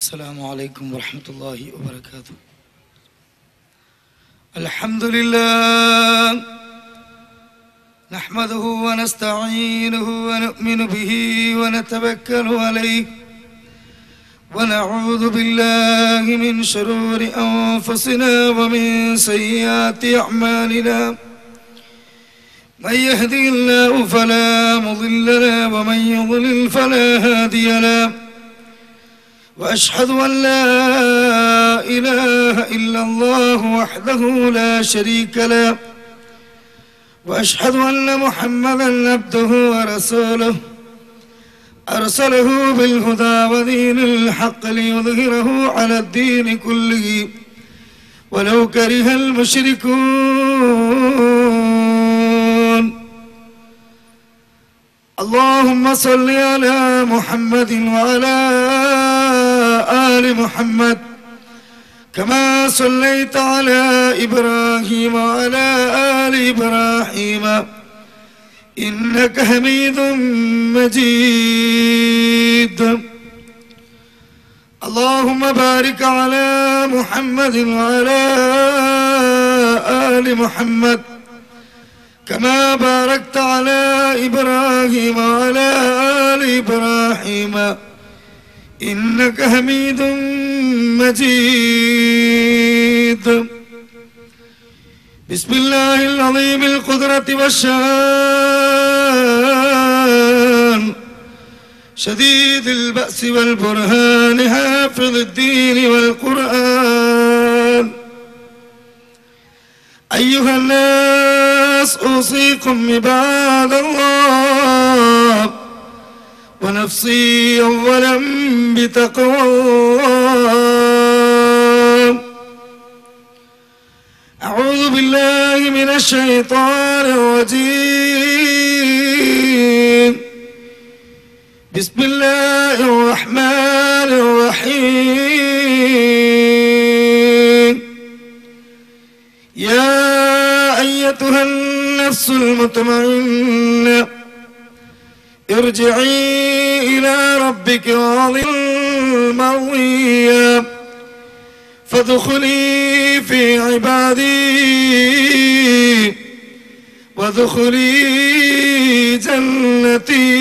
السلام عليكم ورحمة الله وبركاته. الحمد لله نحمده ونستعينه ونؤمن به ونتوكل عليه ونعوذ بالله من شرور أنفسنا ومن سيئات أعمالنا. من يهدي الله فلا مضل له ومن يضلل فلا هادي له. وأشهد أن لا إله إلا الله وحده لا شريك له وأشهد أن محمدا عبده ورسوله أرسله بالهدى ودين الحق ليظهره على الدين كله ولو كره المشركون. اللهم صل على محمد وعلى آل محمد كما صليت على إبراهيم وعلى آل إبراهيم إنك حميد مجيد. اللهم بارك على محمد وعلى آل محمد كما باركت على إبراهيم وعلى آل إبراهيم إنك حميد مجيد. بسم الله العظيم القدرة والشان شديد البأس والبرهان حافظ الدين والقرآن. أيها الناس أوصيكم عباد الله ونفسي أولا بتقوى الله. أعوذ بالله من الشيطان الرجيم. بسم الله الرحمن الرحيم. يا أيتها النفس المطمئنة ارجعي إلى ربك راضية مرضية فادخلي في عبادي وادخلي جنتي.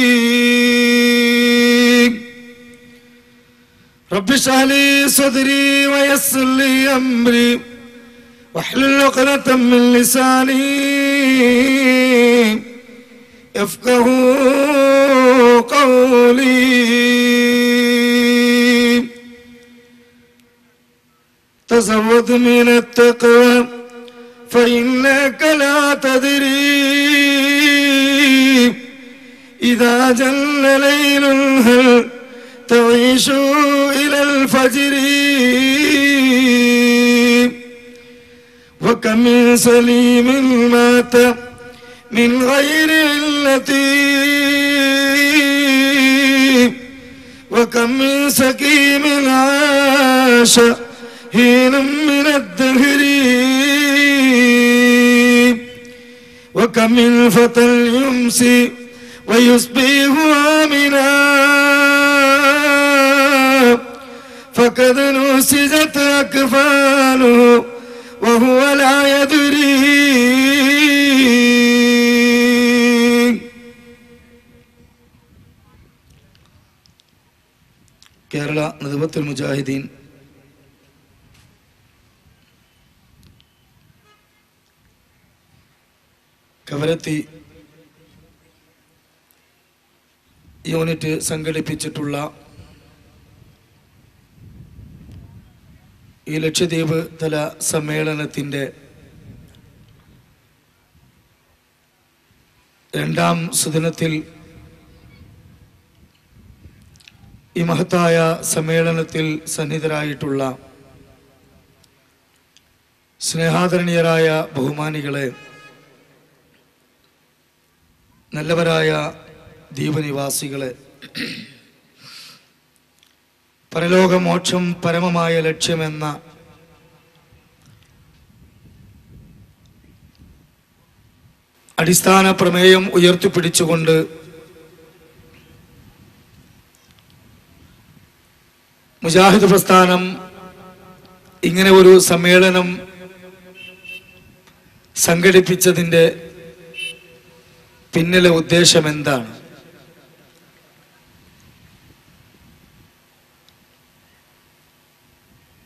رب اشرح لي صدري ويسر لي أمري واحلل عقدة من لساني يفقهوا قولي. تزود من التقوى فإنك لا تدري إذا جل ليل هل تعيش إلى الفجر. وكم من سليم مات من غير علة وكم من سقيم عاش حين من الدهر. وكم من فتى يمسي ويصبح آمنا فقد نسجت أكفانه وهو لا يدري. കേരള നദ്വത്തുൽ മുജാഹിദീൻ Kavaratti unit സംഘടിപ്പിച്ചിട്ടുള്ള ഈ ലക്ഷദ്വീപ് തല സമ്മേളനത്തിൻ്റെ രണ്ടാം സുദിനത്തിൽ ഈ മഹത്തായ സമ്മേളനത്തിൽ സന്നിഹിതരായിട്ടുള്ള സ്നേഹാദരണീയരായ ബഹുമാനികളെ, നല്ലവരായ ദ്വീപനിവാസികളെ, പരലോകമോക്ഷം പരമമായ ലക്ഷ്യമെന്ന അടിസ്ഥാന പ്രമേയം ഉയർത്തിപ്പിടിച്ചുകൊണ്ട് മുജാഹിദ് പ്രസ്ഥാനം ഇങ്ങനെ ഒരു സമ്മേളനം സംഘടിപ്പിച്ചതിൻ്റെ പിന്നിലെ ഉദ്ദേശം എന്താണ്?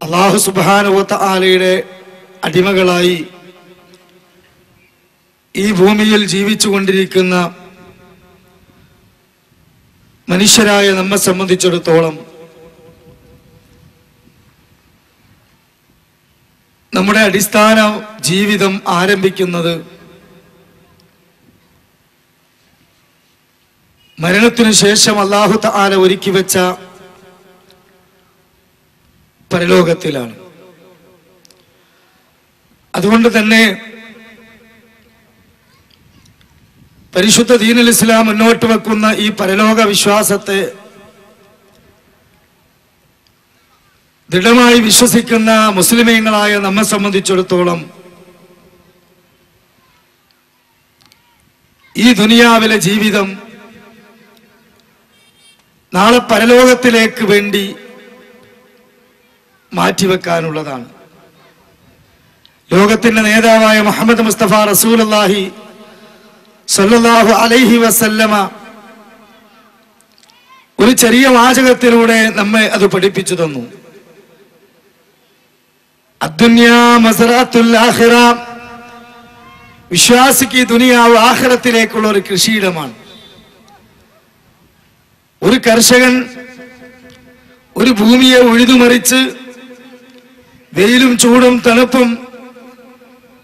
അല്ലാഹു സുബ്ഹാനഹു വ തആലയുടെ അടിമകളായി ഈ ഭൂമിയിൽ ജീവിച്ചുകൊണ്ടിരിക്കുന്ന മനുഷ്യരായ നമ്മെ സംബന്ധിച്ചിടത്തോളം നമ്മുടെ അടിസ്ഥാന ജീവിതം ആരംഭിക്കുന്നത് മരണത്തിനു ശേഷം അല്ലാഹു തആല ഒരുക്കി വെച്ച പരലോകത്തിലാണ്. അതുകൊണ്ട് തന്നെ പരിശുദ്ധ ദീനുൽ ഇസ്ലാം മുന്നോട്ട് വെക്കുന്ന ഈ പരലോക വിശ്വാസത്തെ ദൃഢമായി വിശ്വസിക്കുന്ന മുസ്ലിമീങ്ങളായ നമ്മെ സംബന്ധിച്ചിടത്തോളം ഈ ദുനിയാവിലെ ജീവിതം നാളെ പരലോകത്തിലേക്ക് വേണ്ടി മാറ്റിവെക്കാനുള്ളതാണ്. ലോകത്തിന്റെ നേതാവായ മുഹമ്മദ് മുസ്തഫ റസൂലുള്ളാഹി സ്വല്ലല്ലാഹു അലൈഹി വസല്ലമ ഒരു ചെറിയ വാചകത്തിലൂടെ നമ്മെ അത് പഠിപ്പിച്ചു തന്നു. അദ്ദുനിയാ മസറത്തുൽ ആഖിറ, വിശ്വാസിക്ക് ദുനിയാവ് ആഖിറത്തിലേക്കുള്ള ഒരു കൃഷിയിടമാണ്. ഒരു കർഷകൻ ഒരു ഭൂമിയെ ഉഴുതുമറിച്ച് വെയിലും ചൂടും തണുപ്പും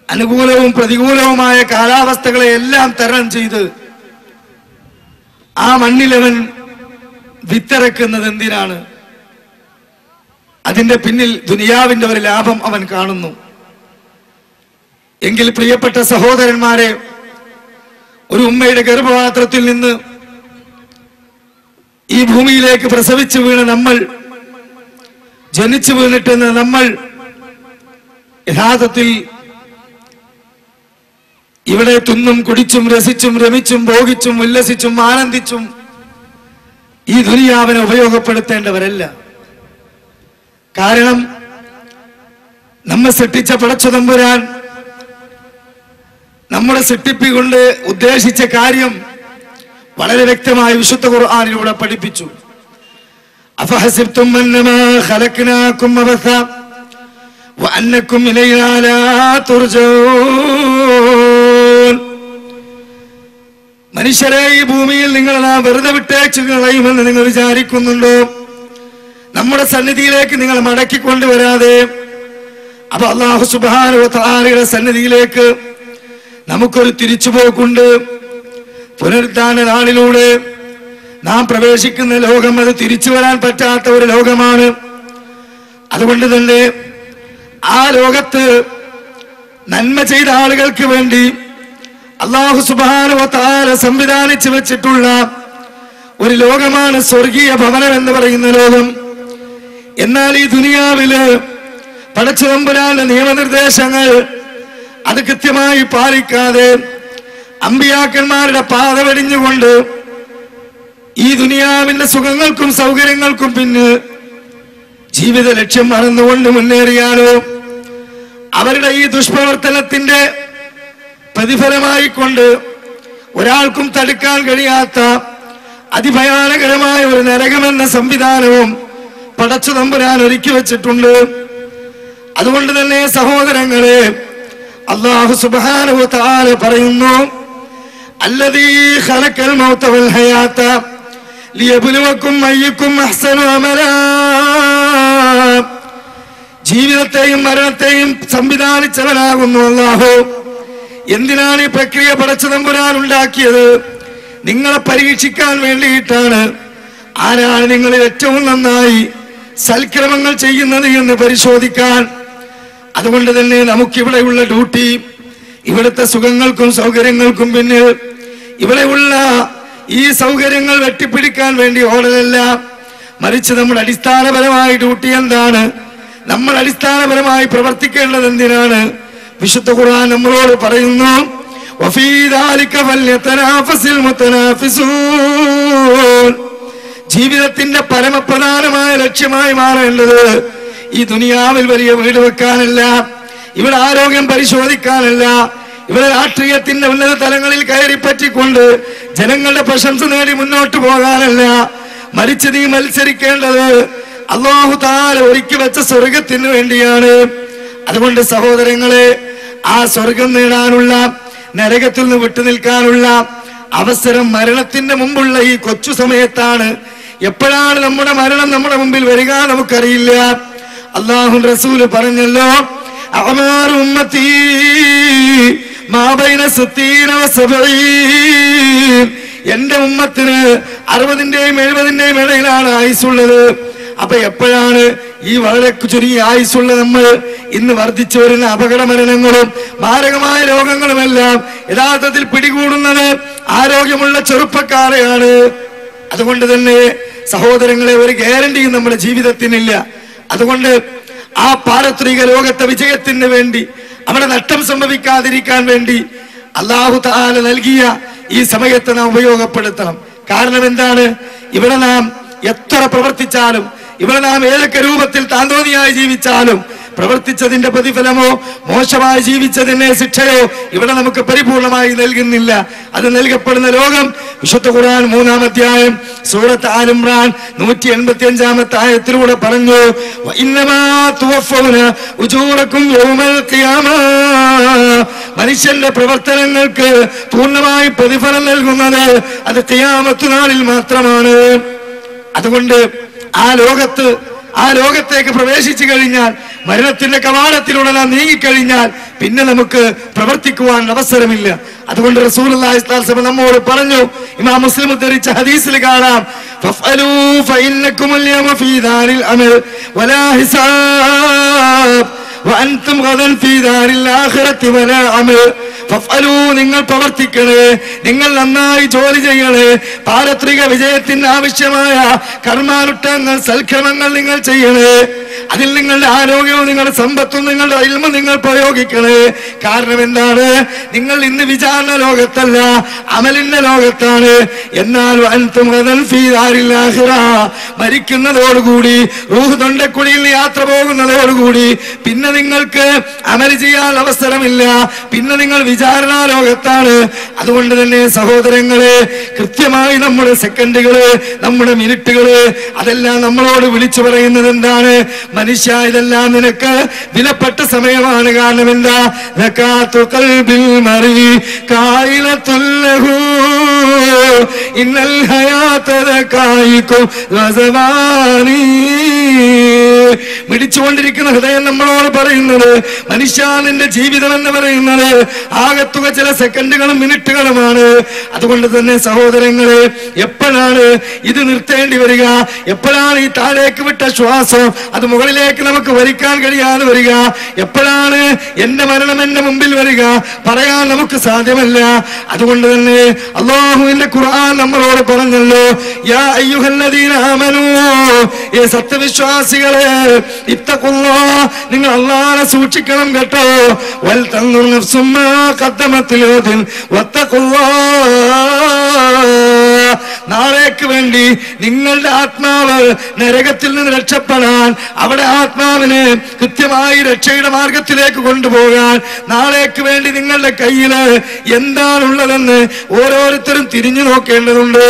അനുകൂലവും പ്രതികൂലവുമായ കാലാവസ്ഥകളെ എല്ലാം തരണം ചെയ്ത് ആ മണ്ണിലവൻ വിത്തിറക്കുന്നത് എന്തിനാണ്? അതിന്റെ പിന്നിൽ ദുനിയാവിന്റെ ഒരു ലാഭം അവൻ കാണുന്നു. എങ്കിൽ പ്രിയപ്പെട്ട സഹോദരന്മാരെ, ഒരു ഉമ്മയുടെ ഗർഭപാത്രത്തിൽ നിന്ന് ഈ ഭൂമിയിലേക്ക് പ്രസവിച്ചു വീണ നമ്മൾ, ജനിച്ചു വീണിട്ടെന്ന് നമ്മൾ യഥാർത്ഥത്തിൽ ഇവിടെ തിന്നും കുടിച്ചും രസിച്ചും രമിച്ചും ഭോഗിച്ചും ഉല്ലസിച്ചും ആനന്ദിച്ചും ഈ ദുനിയാവിനെ ഉപയോഗപ്പെടുത്തേണ്ടവരല്ല. കാരണം നമ്മെ സൃഷ്ടിച്ച പടച്ച തമ്പുരാൻ നമ്മുടെ സൃഷ്ടിപ്പിക്കൊണ്ട് ഉദ്ദേശിച്ച കാര്യം വളരെ വ്യക്തമായി വിശുദ്ധ ഖുർആനിലൂടെ പഠിപ്പിച്ചു. അഫഹസിബ്തും അന്നമാ ഖലഖനാകും അബസ വഅന്നകും ഇലൈനാ ലാ തുർജഊൻ. മനുഷ്യരെ, ഈ ഭൂമിയിൽ നിങ്ങൾ വെറുതെ വിട്ടേച്ചു കളയുമെന്ന് നിങ്ങൾ വിചാരിക്കുന്നുണ്ടോ? നമ്മുടെ സന്നിധിയിലേക്ക് നിങ്ങൾ മടക്കിക്കൊണ്ടുവരാതെ അപ്പൊ അല്ലാഹു സുബ്ഹാനഹു വ തആലയുടെ സന്നിധിയിലേക്ക് നമുക്കൊരു തിരിച്ചുപോക്കുണ്ട്. പുനരുദ്ധാന നാളിലൂടെ നാം പ്രവേശിക്കുന്ന ലോകം അത് തിരിച്ചു വരാൻ പറ്റാത്ത ഒരു ലോകമാണ്. അതുകൊണ്ട് തന്നെ ആ ലോകത്ത് നന്മ ചെയ്ത ആളുകൾക്ക് വേണ്ടി അല്ലാഹു സുബ്ഹാനഹു വ തആല സംവിധാനിച്ചു വെച്ചിട്ടുള്ള ഒരു ലോകമാണ് സ്വർഗീയ ഭവനം എന്ന് പറയുന്ന ലോകം. എന്നാൽ ഈ ദുനിയാവില് പടച്ച തമ്പുരാന്റെ നിയമനിർദ്ദേശങ്ങൾ അത് കൃത്യമായി പാലിക്കാതെ അമ്പിയാക്കന്മാരുടെ പാത വെടിഞ്ഞുകൊണ്ട് ഈ ദുനിയാവിന്റെ സുഖങ്ങൾക്കും സൗകര്യങ്ങൾക്കും പിന്നെ ജീവിത ലക്ഷ്യം മറന്നുകൊണ്ട് മുന്നേറിയാലോ അവരുടെ ഈ ദുഷ്പ്രവർത്തനത്തിന്റെ പ്രതിഫലമായി കൊണ്ട് ഒരാൾക്കും തടുക്കാൻ കഴിയാത്ത അതിഭയാനകരമായ ഒരു നരകമെന്ന സംവിധാനവും പടച്ചു തമ്പുരാൻ ഒരുക്കി വെച്ചിട്ടുണ്ട്. അതുകൊണ്ട് തന്നെ സഹോദരങ്ങളെ, അല്ലാഹു സുബ്ഹാനഹു വ തആല പറയുന്നു, അല്ലദീ ഖലഖൽ മൗത വൽ ഹയാത ലിയബ്ലുവക്കും അയ്യുക്കും അഹ്സനു അമലാ. ജീവിതത്തെയും മരണത്തെയും സംവിധാനിച്ചവനാകുന്നു അല്ലാഹു. എന്തിനാണ് ഈ പ്രക്രിയ പടച്ച തമ്പുരാൻ ഉണ്ടാക്കിയത്? നിങ്ങളെ പരീക്ഷിക്കാൻ വേണ്ടിയിട്ടാണ്. ആരാണ് നിങ്ങളിൽ ഏറ്റവും നന്നായി സൽക്രമങ്ങൾ ചെയ്യുന്നത് എന്ന് പരിശോധിക്കാൻ. അതുകൊണ്ട് തന്നെ നമുക്കിവിടെയുള്ള ഡ്യൂട്ടി ഇവിടുത്തെ സുഖങ്ങൾക്കും സൗകര്യങ്ങൾക്കും പിന്നിൽ ഇവിടെയുള്ള ഈ സൗകര്യങ്ങൾ വെട്ടിപ്പിടിക്കാൻ വേണ്ടി ഓടലല്ല, മറിച്ച് നമ്മുടെ അടിസ്ഥാനപരമായ ഡ്യൂട്ടി എന്താണ്? നമ്മൾ അടിസ്ഥാനപരമായി പ്രവർത്തിക്കേണ്ടത് എന്തിനാണ്? വിശുദ്ധ ഖുർആൻ നമ്മളോട് പറയുന്നു, വഫീ ദാലിക ഫൽയതനാഫസിൽ മുതനാഫിസൂൻ. ജീവിതത്തിന്റെ പരമപ്രധാനമായ ലക്ഷ്യമായി മാറേണ്ടത് ഈ ദുനിയാവിൽ വലിയ വീട് വെക്കാനല്ല, ഇവിടെ ആരോഗ്യം പരിശോധിക്കാനല്ല, ഇവിടെ രാഷ്ട്രീയത്തിന്റെ ഉന്നത തലങ്ങളിൽ കയറി പറ്റിക്കൊണ്ട് ജനങ്ങളുടെ പ്രശംസ നേടി മുന്നോട്ട് പോകാനല്ല. മറിച്ച് നീ മത്സരിക്കേണ്ടത് അല്ലാഹു തആല ഒരുക്കി വെച്ച സ്വർഗത്തിന് വേണ്ടിയാണ്. അതുകൊണ്ട് സഹോദരങ്ങളെ, ആ സ്വർഗം നേടാനുള്ള, നരകത്തിൽ നിന്ന് വിട്ടുനിൽക്കാനുള്ള അവസരം മരണത്തിന്റെ മുമ്പുള്ള ഈ കൊച്ചു സമയത്താണ്. എപ്പോഴാണ് നമ്മുടെ മരണം നമ്മുടെ മുമ്പിൽ വരിക നമുക്കറിയില്ല. അല്ലാഹു റസൂല് പറഞ്ഞല്ലോ, അഅ്മാറു ഉമ്മത്തി മാ ബൈന 60 വ 70. എന്റെ ഉമ്മത്തിന് 60ന്റെയും 70ന്റെയും ഇടയിലാണ് ആയുസ്സുള്ളത്. അപ്പൊ എപ്പോഴാണ് ഈ വളരെ ചുരുങ്ങിയ ആയുസ്സുള്ള നമ്മൾ ഇന്ന് വർദ്ധിച്ചു വരുന്ന അപകട മരണങ്ങളും മാരകമായ രോഗങ്ങളുമെല്ലാം യഥാർത്ഥത്തിൽ പിടികൂടുന്നത് ആരോഗ്യമുള്ള ചെറുപ്പക്കാരെയാണ്. അതുകൊണ്ട് തന്നെ സഹോദരങ്ങളെ, ഒരു ഗ്യാരണ്ടിയും നമ്മുടെ ജീവിതത്തിനില്ല. അതുകൊണ്ട് ആ പാരത്രിക ലോകത്തെ വിജയത്തിന് വേണ്ടി, അവിടെ നഷ്ടം സംഭവിക്കാതിരിക്കാൻ വേണ്ടി അല്ലാഹു തആല നൽകിയ ഈ സമയത്ത് നാം ഉപയോഗപ്പെടുത്തണം. കാരണം എന്താണ്? ഇവിടെ നാം എത്ര പ്രവർത്തിച്ചാലും, ഇവിടെ നാം ഏതൊക്കെ രൂപത്തിൽ താന്തോന്നിയായി ജീവിച്ചാലും പ്രവർത്തിച്ചതിന്റെ പ്രതിഫലമോ മോശമായി ജീവിച്ചതിന്റെ ശിക്ഷയോ ഇവിടെ നമുക്ക് പരിപൂർണമായി നൽകുന്നില്ല. അത് നൽകപ്പെടുന്ന ലോകം വിശുദ്ധ ഖുർആൻ 3-ാം അധ്യായം സൂറത്ത് ആൽ ഇംറാൻ 185-ാമത്തെ ആയത്തിലൂടെ പറഞ്ഞു, വഇന്നമാ തുവഫൗന ഉജൂറക്കും യൗമൽ ഖിയാമ. മനുഷ്യന്റെ പ്രവർത്തനങ്ങൾക്ക് പൂർണ്ണമായി പ്രതിഫലം നൽകുന്നത് അത് ഖിയാമത്ത് നാളിൽ മാത്രമാണ്. അതുകൊണ്ട് ആ ലോകത്തേക്ക് പ്രവേശിച്ചു കഴിഞ്ഞാൽ, മരണത്തിന്റെ കവാടത്തിലൂടെ നാം നീങ്ങിക്കഴിഞ്ഞാൽ പിന്നെ നമുക്ക് പ്രവർത്തിക്കുവാൻ അവസരമില്ല. അതുകൊണ്ട് റസൂലുള്ളാഹി സ്വല്ലല്ലാഹു അലൈഹി വസല്ലം നമ്മോട് പറഞ്ഞു, ഇമാം മുസ്ലിം ഉദ്ധരിച്ച ഹദീസിൽ കാണാം, ഫഫഅലൂ ഫഇന്നകുമുൽ യൗമ ഫീ ദാരിൽ അമൽ വലാ ഹിസാബ് വഅൻതും ഗദൻ ഫീ ദാരിൽ ആഖിറതി വലാ അമൽ. ഫഫഅലൂ, നിങ്ങൾ പ്രവർത്തിക്കണേ, നിങ്ങൾ നന്നായി ജോലി ചെയ്യണേ, പാരത്രിക വിജയത്തിന് ആവശ്യമായ കർമാനുഷ്ഠാനങ്ങൾ, സൽക്രമങ്ങൾ നിങ്ങൾ ചെയ്യണേ. അതിൽ നിങ്ങളുടെ ആരോഗ്യവും നിങ്ങളുടെ സമ്പത്തും നിങ്ങളുടെ ഇൽമും നിങ്ങൾ പ്രയോഗിക്കണേ. കാരണം എന്താണ്? നിങ്ങൾ ഇന്ന് വിചാരണ ലോകത്തല്ല, അമലിന്റെ ലോകത്താണ്. എന്നാൽ അൻതും ഗദൻ ഫീ ദാരിൽ ആഖിറ, മരിക്കുന്നതോടുകൂടി, റൂഹ് തൊണ്ടക്കുഴിയിൽ യാത്ര പോകുന്നതോടുകൂടി പിന്നെ നിങ്ങൾക്ക് അമൽ ചെയ്യാൻ അവസരമില്ല. പിന്നെ നിങ്ങൾ വിചാരണ ലോകത്താണ്. അതുകൊണ്ട് തന്നെ സഹോദരങ്ങളെ, കൃത്യമായി നമ്മുടെ സെക്കൻഡുകള്, നമ്മുടെ മിനിറ്റുകള്, അതെല്ലാം നമ്മളോട് വിളിച്ചു പറയുന്നത് എന്താണ്? മനുഷ്യ, ഇതെല്ലാം നിനക്ക് വിലപ്പെട്ട സമയമാണ്. കാരണം എന്താ? സകാത്തു ഖൽബിൽ മറി കായിലത്തുൽ ലഹു ഇന്നൽ ഹയാത ദകായികു വസവാനി. മിടിച്ചുകൊണ്ടിരിക്കുന്ന ഹൃദയം നമ്മളോട് പറയുന്നത്, മനുഷ്യ, നിന്റെ ജീവിതം എന്ന് പറയുന്നത് ആകത്തുക ചില സെക്കൻഡുകളും മിനിറ്റുകളുമാണ്. അതുകൊണ്ട് തന്നെ സഹോദരങ്ങളെ, എപ്പോഴാണ് ഇത് നിർത്തേണ്ടി വരിക? എപ്പോഴാണ് ഈ താഴേക്ക് വിട്ട ശ്വാസം അത് മുകളിലേക്ക് നമുക്ക് വലിക്കാൻ കഴിയാതെ വരിക? എപ്പോഴാണ് എന്റെ മരണം എന്റെ മുമ്പിൽ വരിക? പറയാൻ നമുക്ക് സാധ്യമല്ല. അതുകൊണ്ട് തന്നെ അല്ലാഹുവിന്റെ ഖുർആൻ നമ്മളോട് പറഞ്ഞല്ലോ, യാ അയ്യുഹല്ലദീന ആമനൂ, ഈ സത്യവിശ്വാസികളെ, ഇത്തഖുല്ലാഹ്, നിങ്ങൾ അല്ലാഹുവിനെ സൂക്ഷിക്കണം കേട്ടോ. വൽ തൻദുർ നഫ്സും മാ ഖദ്ദമത് ലിഗദിൻ വത്തഖുല്ലാഹ്. നാളേക്ക് വേണ്ടി നിങ്ങളുടെ ആത്മാവ് നരകത്തിൽ നിന്ന് രക്ഷപ്പെടാൻ, അവിടെ ആത്മാവിനെ കൃത്യമായി രക്ഷയുടെ മാർഗത്തിലേക്ക് കൊണ്ടുപോകാൻ നാളേക്ക് വേണ്ടി നിങ്ങളുടെ കയ്യില് എന്താണുള്ളതെന്ന് ഓരോരുത്തരും തിരിഞ്ഞു നോക്കേണ്ടതുണ്ട്.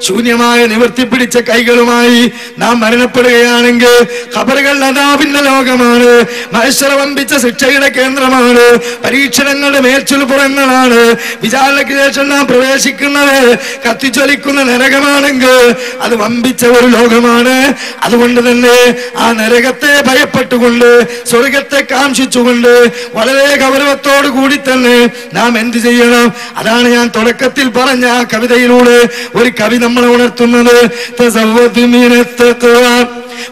ശൂന്യമായ നിവർത്തിപ്പിടിച്ച കൈകളുമായി നാം മരണപ്പെടുകയാണെങ്കിൽ ഖബറുകൾ അദാബിന്റെ ലോകമാണ്, മഹ്ശറ വമ്പിച്ച ശിക്ഷയുടെ കേന്ദ്രമാണ്, പരീക്ഷണങ്ങളുടെ മേൽച്ചുൽപ്പുറങ്ങളാണ്. വിചാരണയ്ക്ക് ശേഷം നാം പ്രവേശിക്കുന്നത് കത്തിച്ചൊലിക്കുന്ന നരകമാണെങ്കിൽ അത് വമ്പിച്ച ഒരു ലോകമാണ്. അതുകൊണ്ട് തന്നെ ആ നരകത്തെ ഭയപ്പെട്ടുകൊണ്ട്, സ്വർഗത്തെ കാംക്ഷിച്ചുകൊണ്ട് വളരെ ഗൗരവത്തോടു കൂടി തന്നെ നാം എന്ത് ചെയ്യണം? അതാണ് ഞാൻ തുടക്കത്തിൽ പറഞ്ഞ ആ കവിതയിലൂടെ ഒരു കവി നമ്മളെ ഉണർത്തുന്നത്. തസവ്വദ് മിനത് തഖ്വ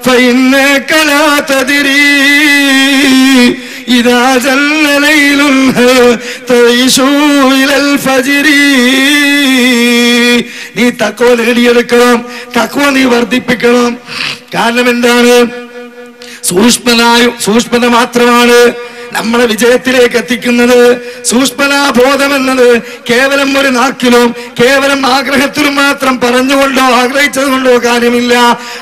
ഫഇന്നക ലാ തദ്രീ ഇദാ ജല്ല ലൈലുൽ തഈശു ഇലൽ ഫജ്രി. നീ തഖ്വ നേടിയെടുക്കണം, തഖ്വ നീ വർദ്ധിപ്പിക്കണം. കാരണം എന്താണ്? സൂക്ഷ്മത മാത്രമാണ് നമ്മളെ വിജയത്തിലേക്ക് എത്തിക്കുന്നത്. സൂക്ഷ്മനാബോധം എന്നത് കേവലം ഒരു നാക്കിലും കേവലം ആഗ്രഹത്തിലും മാത്രം പറഞ്ഞുകൊണ്ടോ ആഗ്രഹിച്ചത് കൊണ്ടോ കാര്യമില്ല.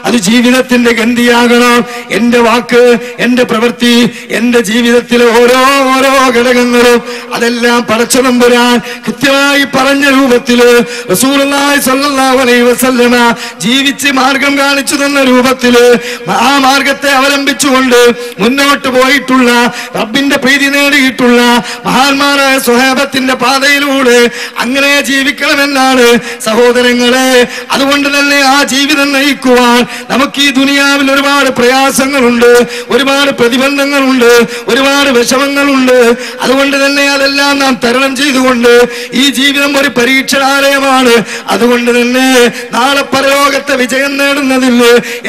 അത് ജീവിതത്തിന്റെ ഗന്ധിയാകണം. എന്റെ വാക്ക്, എന്റെ പ്രവൃത്തി, എന്റെ ജീവിതത്തിലെ ഓരോ ഘടകങ്ങളും അതെല്ലാം പടച്ച തമ്പുരാൻ കൃത്യമായി പറഞ്ഞ രൂപത്തില് റസൂലുള്ളാഹി സ്വല്ലല്ലാഹു അലൈഹി വസല്ലമ ജീവിച്ച് മാർഗം കാണിച്ചു തന്ന രൂപത്തില് ആ മാർഗത്തെ അവലംബിച്ചുകൊണ്ട് മുന്നോട്ട് പോയിട്ടുള്ള, റബ്ബിന്റെ പ്രീതി നേടിയിട്ടുള്ള മഹാന്മാരായ സ്വഹാബത്തിന്റെ പാതയിലൂടെ അങ്ങനെ ജീവിക്കണമെന്നാണ് സഹോദരങ്ങളെ. അതുകൊണ്ട് തന്നെ ആ ജീവിതം നയിക്കുവാൻ നമുക്ക് ഈ ദുനിയാവിൽ ഒരുപാട് പ്രയാസങ്ങളുണ്ട്, ഒരുപാട് പ്രതിബന്ധങ്ങളുണ്ട്, ഒരുപാട് വിഷമങ്ങളുണ്ട്. അതുകൊണ്ട് തന്നെ അതെല്ലാം നാം തരണം ചെയ്തുകൊണ്ട് ഈ ജീവിതം ഒരു പരീക്ഷണാലയമാണ്. അതുകൊണ്ട് തന്നെ നാളെ പരലോകത്തെ വിജയം നേടുന്നതിൽ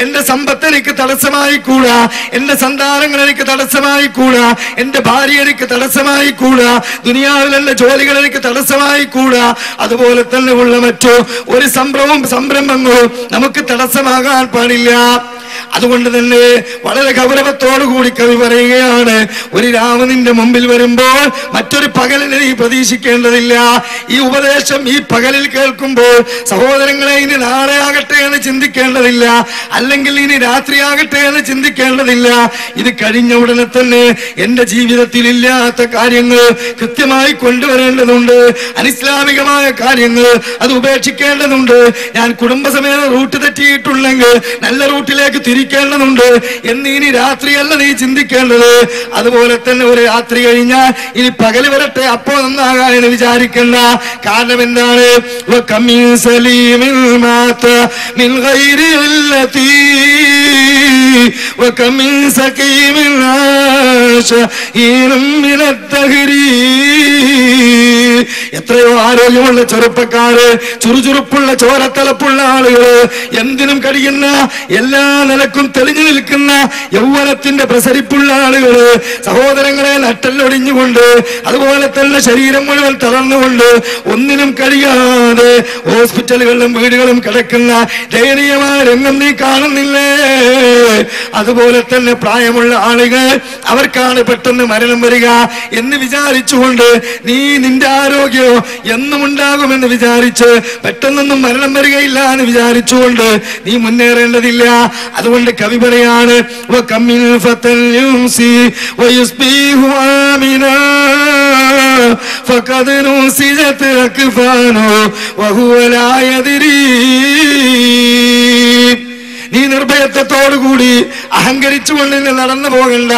എന്റെ സമ്പത്ത് എനിക്ക് തടസ്സമായി കൂടാ, എന്റെ സന്താനങ്ങൾ എനിക്ക് തടസ്സമായി കൂടാ, എന്റെ ഭാര്യ എനിക്ക് തടസ്സമായി കൂടാ, ദുനിയാവിൽ എന്റെ ജോലികൾ എനിക്ക് തടസ്സമായി കൂടാ. അതുപോലെ തന്നെ ഉള്ള മറ്റു ഒരു സംരംഭങ്ങളും നമുക്ക് തടസ്സമാകാൻ പാടില്ല. അതുകൊണ്ട് തന്നെ വളരെ ഗൗരവത്തോടുകൂടി കവി പറയുകയാണ്, ഒരു രാവ് നിന്റെ മുമ്പിൽ വരുമ്പോൾ മറ്റൊരു പകലിനെ നീ പ്രതീക്ഷിക്കേണ്ടതില്ല. ഈ ഉപദേശം ഈ പകലിൽ കേൾക്കുമ്പോൾ സഹോദരങ്ങളെ ഇനി നാളെ ആകട്ടെ എന്ന് ചിന്തിക്കേണ്ടതില്ല, അല്ലെങ്കിൽ ഇനി രാത്രിയാകട്ടെ എന്ന് ചിന്തിക്കേണ്ടതില്ല. ഇത് കഴിഞ്ഞ ഉടനെ തന്നെ എന്റെ ജീവിതത്തിൽ ഇല്ലാത്ത കാര്യങ്ങൾ കൃത്യമായി കൊണ്ടുവരേണ്ടതുണ്ട്. അനിസ്ലാമികമായ കാര്യങ്ങൾ അത് ഉപേക്ഷിക്കേണ്ടതുണ്ട്. ഞാൻ കുടുംബസമേതം റൂട്ട് തെറ്റിയിട്ടുണ്ടെങ്കിൽ നല്ല റൂട്ടിലേക്ക് തിരിക്കേണ്ടതുണ്ട് എന്ന് ഇനി രാത്രിയല്ല നീ ചിന്തിക്കേണ്ടത്. അതുപോലെ തന്നെ ഒരു രാത്രി കഴിഞ്ഞാൽ ഇനി പകല് വരട്ടെ അപ്പോ നന്നാകാൻ എന്ന് വിചാരിക്കണ്ട. കാരണം എന്താണ്? എത്രയോ ആരോഗ്യമുള്ള ചെറുപ്പക്കാര്, ചുറുചുറുപ്പുള്ള ചോരത്തലപ്പുള്ള ആളുകള്, എന്തിനും കഴിയുന്ന എല്ലാ നിലക്കും തെളിഞ്ഞു നിൽക്കുന്ന യൗവനത്തിന്റെ പ്രസരിപ്പുള്ള ആളുകള്, സഹോദരങ്ങളെ നട്ടല്ലൊടിഞ്ഞുകൊണ്ട് അതുപോലെ തന്നെ ശരീരം മുഴുവൻ തളർന്നുകൊണ്ട് ഒന്നിനും കഴിയാതെ ഹോസ്പിറ്റലുകളിലും വീടുകളും കിടക്കുന്ന ദയനീയമായ രംഗം നീ കാണുന്നില്ലേ? അതുപോലെ തന്നെ പ്രായമുള്ള ആളുകൾ, അവർക്കാണ് പെട്ടെന്ന് മരണം വരിക എന്ന് വിചാരിച്ചുകൊണ്ട് നീ നിന്റെ ആരോഗ്യം എന്നും ഉണ്ടാകുമെന്ന് വിചാരിച്ച് പെട്ടെന്നൊന്നും മരണം വരികയില്ല എന്ന് വിചാരിച്ചുകൊണ്ട് നീ മുന്നേറേണ്ടതില്ല. അതുകൊണ്ട് കവി പറയാണ്, നീ നിർഭയത്വത്തോടുകൂടി അഹങ്കരിച്ചുകൊണ്ട് നടന്നു പോകണ്ട.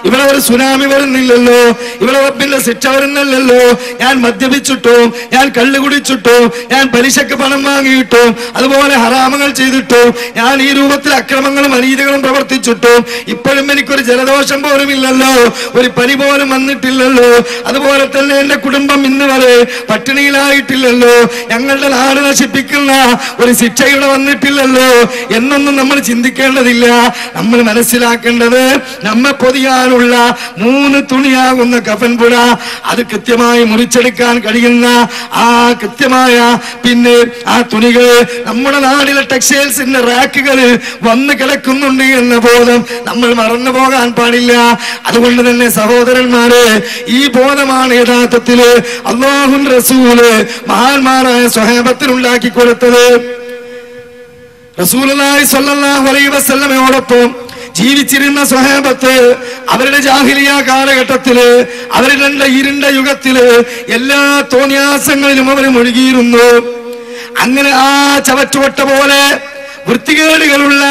ഇവിടെ ഒരു സുനാമി വരുന്നില്ലല്ലോ, ഇവിടെ റബ്ബിന്റെ ശിക്ഷ വരുന്നില്ലല്ലോ. ഞാൻ മദ്യപിച്ചിട്ടോ, ഞാൻ കള്ളു കുടിച്ചിട്ടോ, ഞാൻ പലിശക്ക് പണം വാങ്ങിയിട്ടോ, അതുപോലെ ഹറാമങ്ങൾ ചെയ്തിട്ടോ, ഞാൻ ഈ രൂപത്തിൽ അക്രമങ്ങളും അനീതികളും പ്രവർത്തിച്ചിട്ടോ ഇപ്പോഴും എനിക്കൊരു ജലദോഷം പോലും ഇല്ലല്ലോ, ഒരു പനി പോലും വന്നിട്ടില്ലല്ലോ. അതുപോലെ തന്നെ എന്റെ കുടുംബം ഇന്ന് വരെ പട്ടിണിയിലായിട്ടില്ലല്ലോ, ഞങ്ങളുടെ നാട് നശിപ്പിക്കുന്ന ഒരു ശിക്ഷ ഇവിടെ വന്നിട്ടില്ലല്ലോ എന്നൊന്നും നമ്മൾ ചിന്തിക്കേണ്ടതില്ല. നമ്മൾ മനസ്സിലാക്കേണ്ടത് നമ്മെ പൊതിയാനുള്ള 3 തുണിയാകുന്ന കഫൻപുട അത് കൃത്യമായി മുറിച്ചെടുക്കാൻ കഴിയുന്ന ആ കൃത്യമായ പിന്നെ ആ തുണികൾ നമ്മുടെ നാട്ടിലെ ടെക്സ്റ്റൈൽസിന്റെ റാക്കുകളിൽ വന്ന് കിടക്കുന്നുണ്ട് എന്ന ബോധം നമ്മൾ മറന്നു പോകാൻ പാടില്ല. അതുകൊണ്ട് തന്നെ സഹോദരന്മാരെ, ഈ ബോധമാണ് യഥാർത്ഥത്തില് അല്ലാഹുവിന്റെ റസൂല് മഹാന്മാരായ സ്വഹാബത്തിന് ഉണ്ടാക്കി കൊടുത്തത്. റസൂലുള്ളാഹി സ്വല്ലല്ലാഹു അലൈഹി വസല്ലമയോടൊപ്പം ജീവിച്ചിരുന്ന സ്വഹാബത്ത് അവരുടെ ജാഹിലിയ കാലഘട്ടത്തില്, അവരുടെ ഇരുണ്ട യുഗത്തില് എല്ലാ തോന്നിയാസങ്ങളിലും അവർ മുഴുകിയിരുന്നു. അങ്ങനെ ആ ചവറ്റുവട്ട പോലെ വൃത്തികേടുകളുള്ള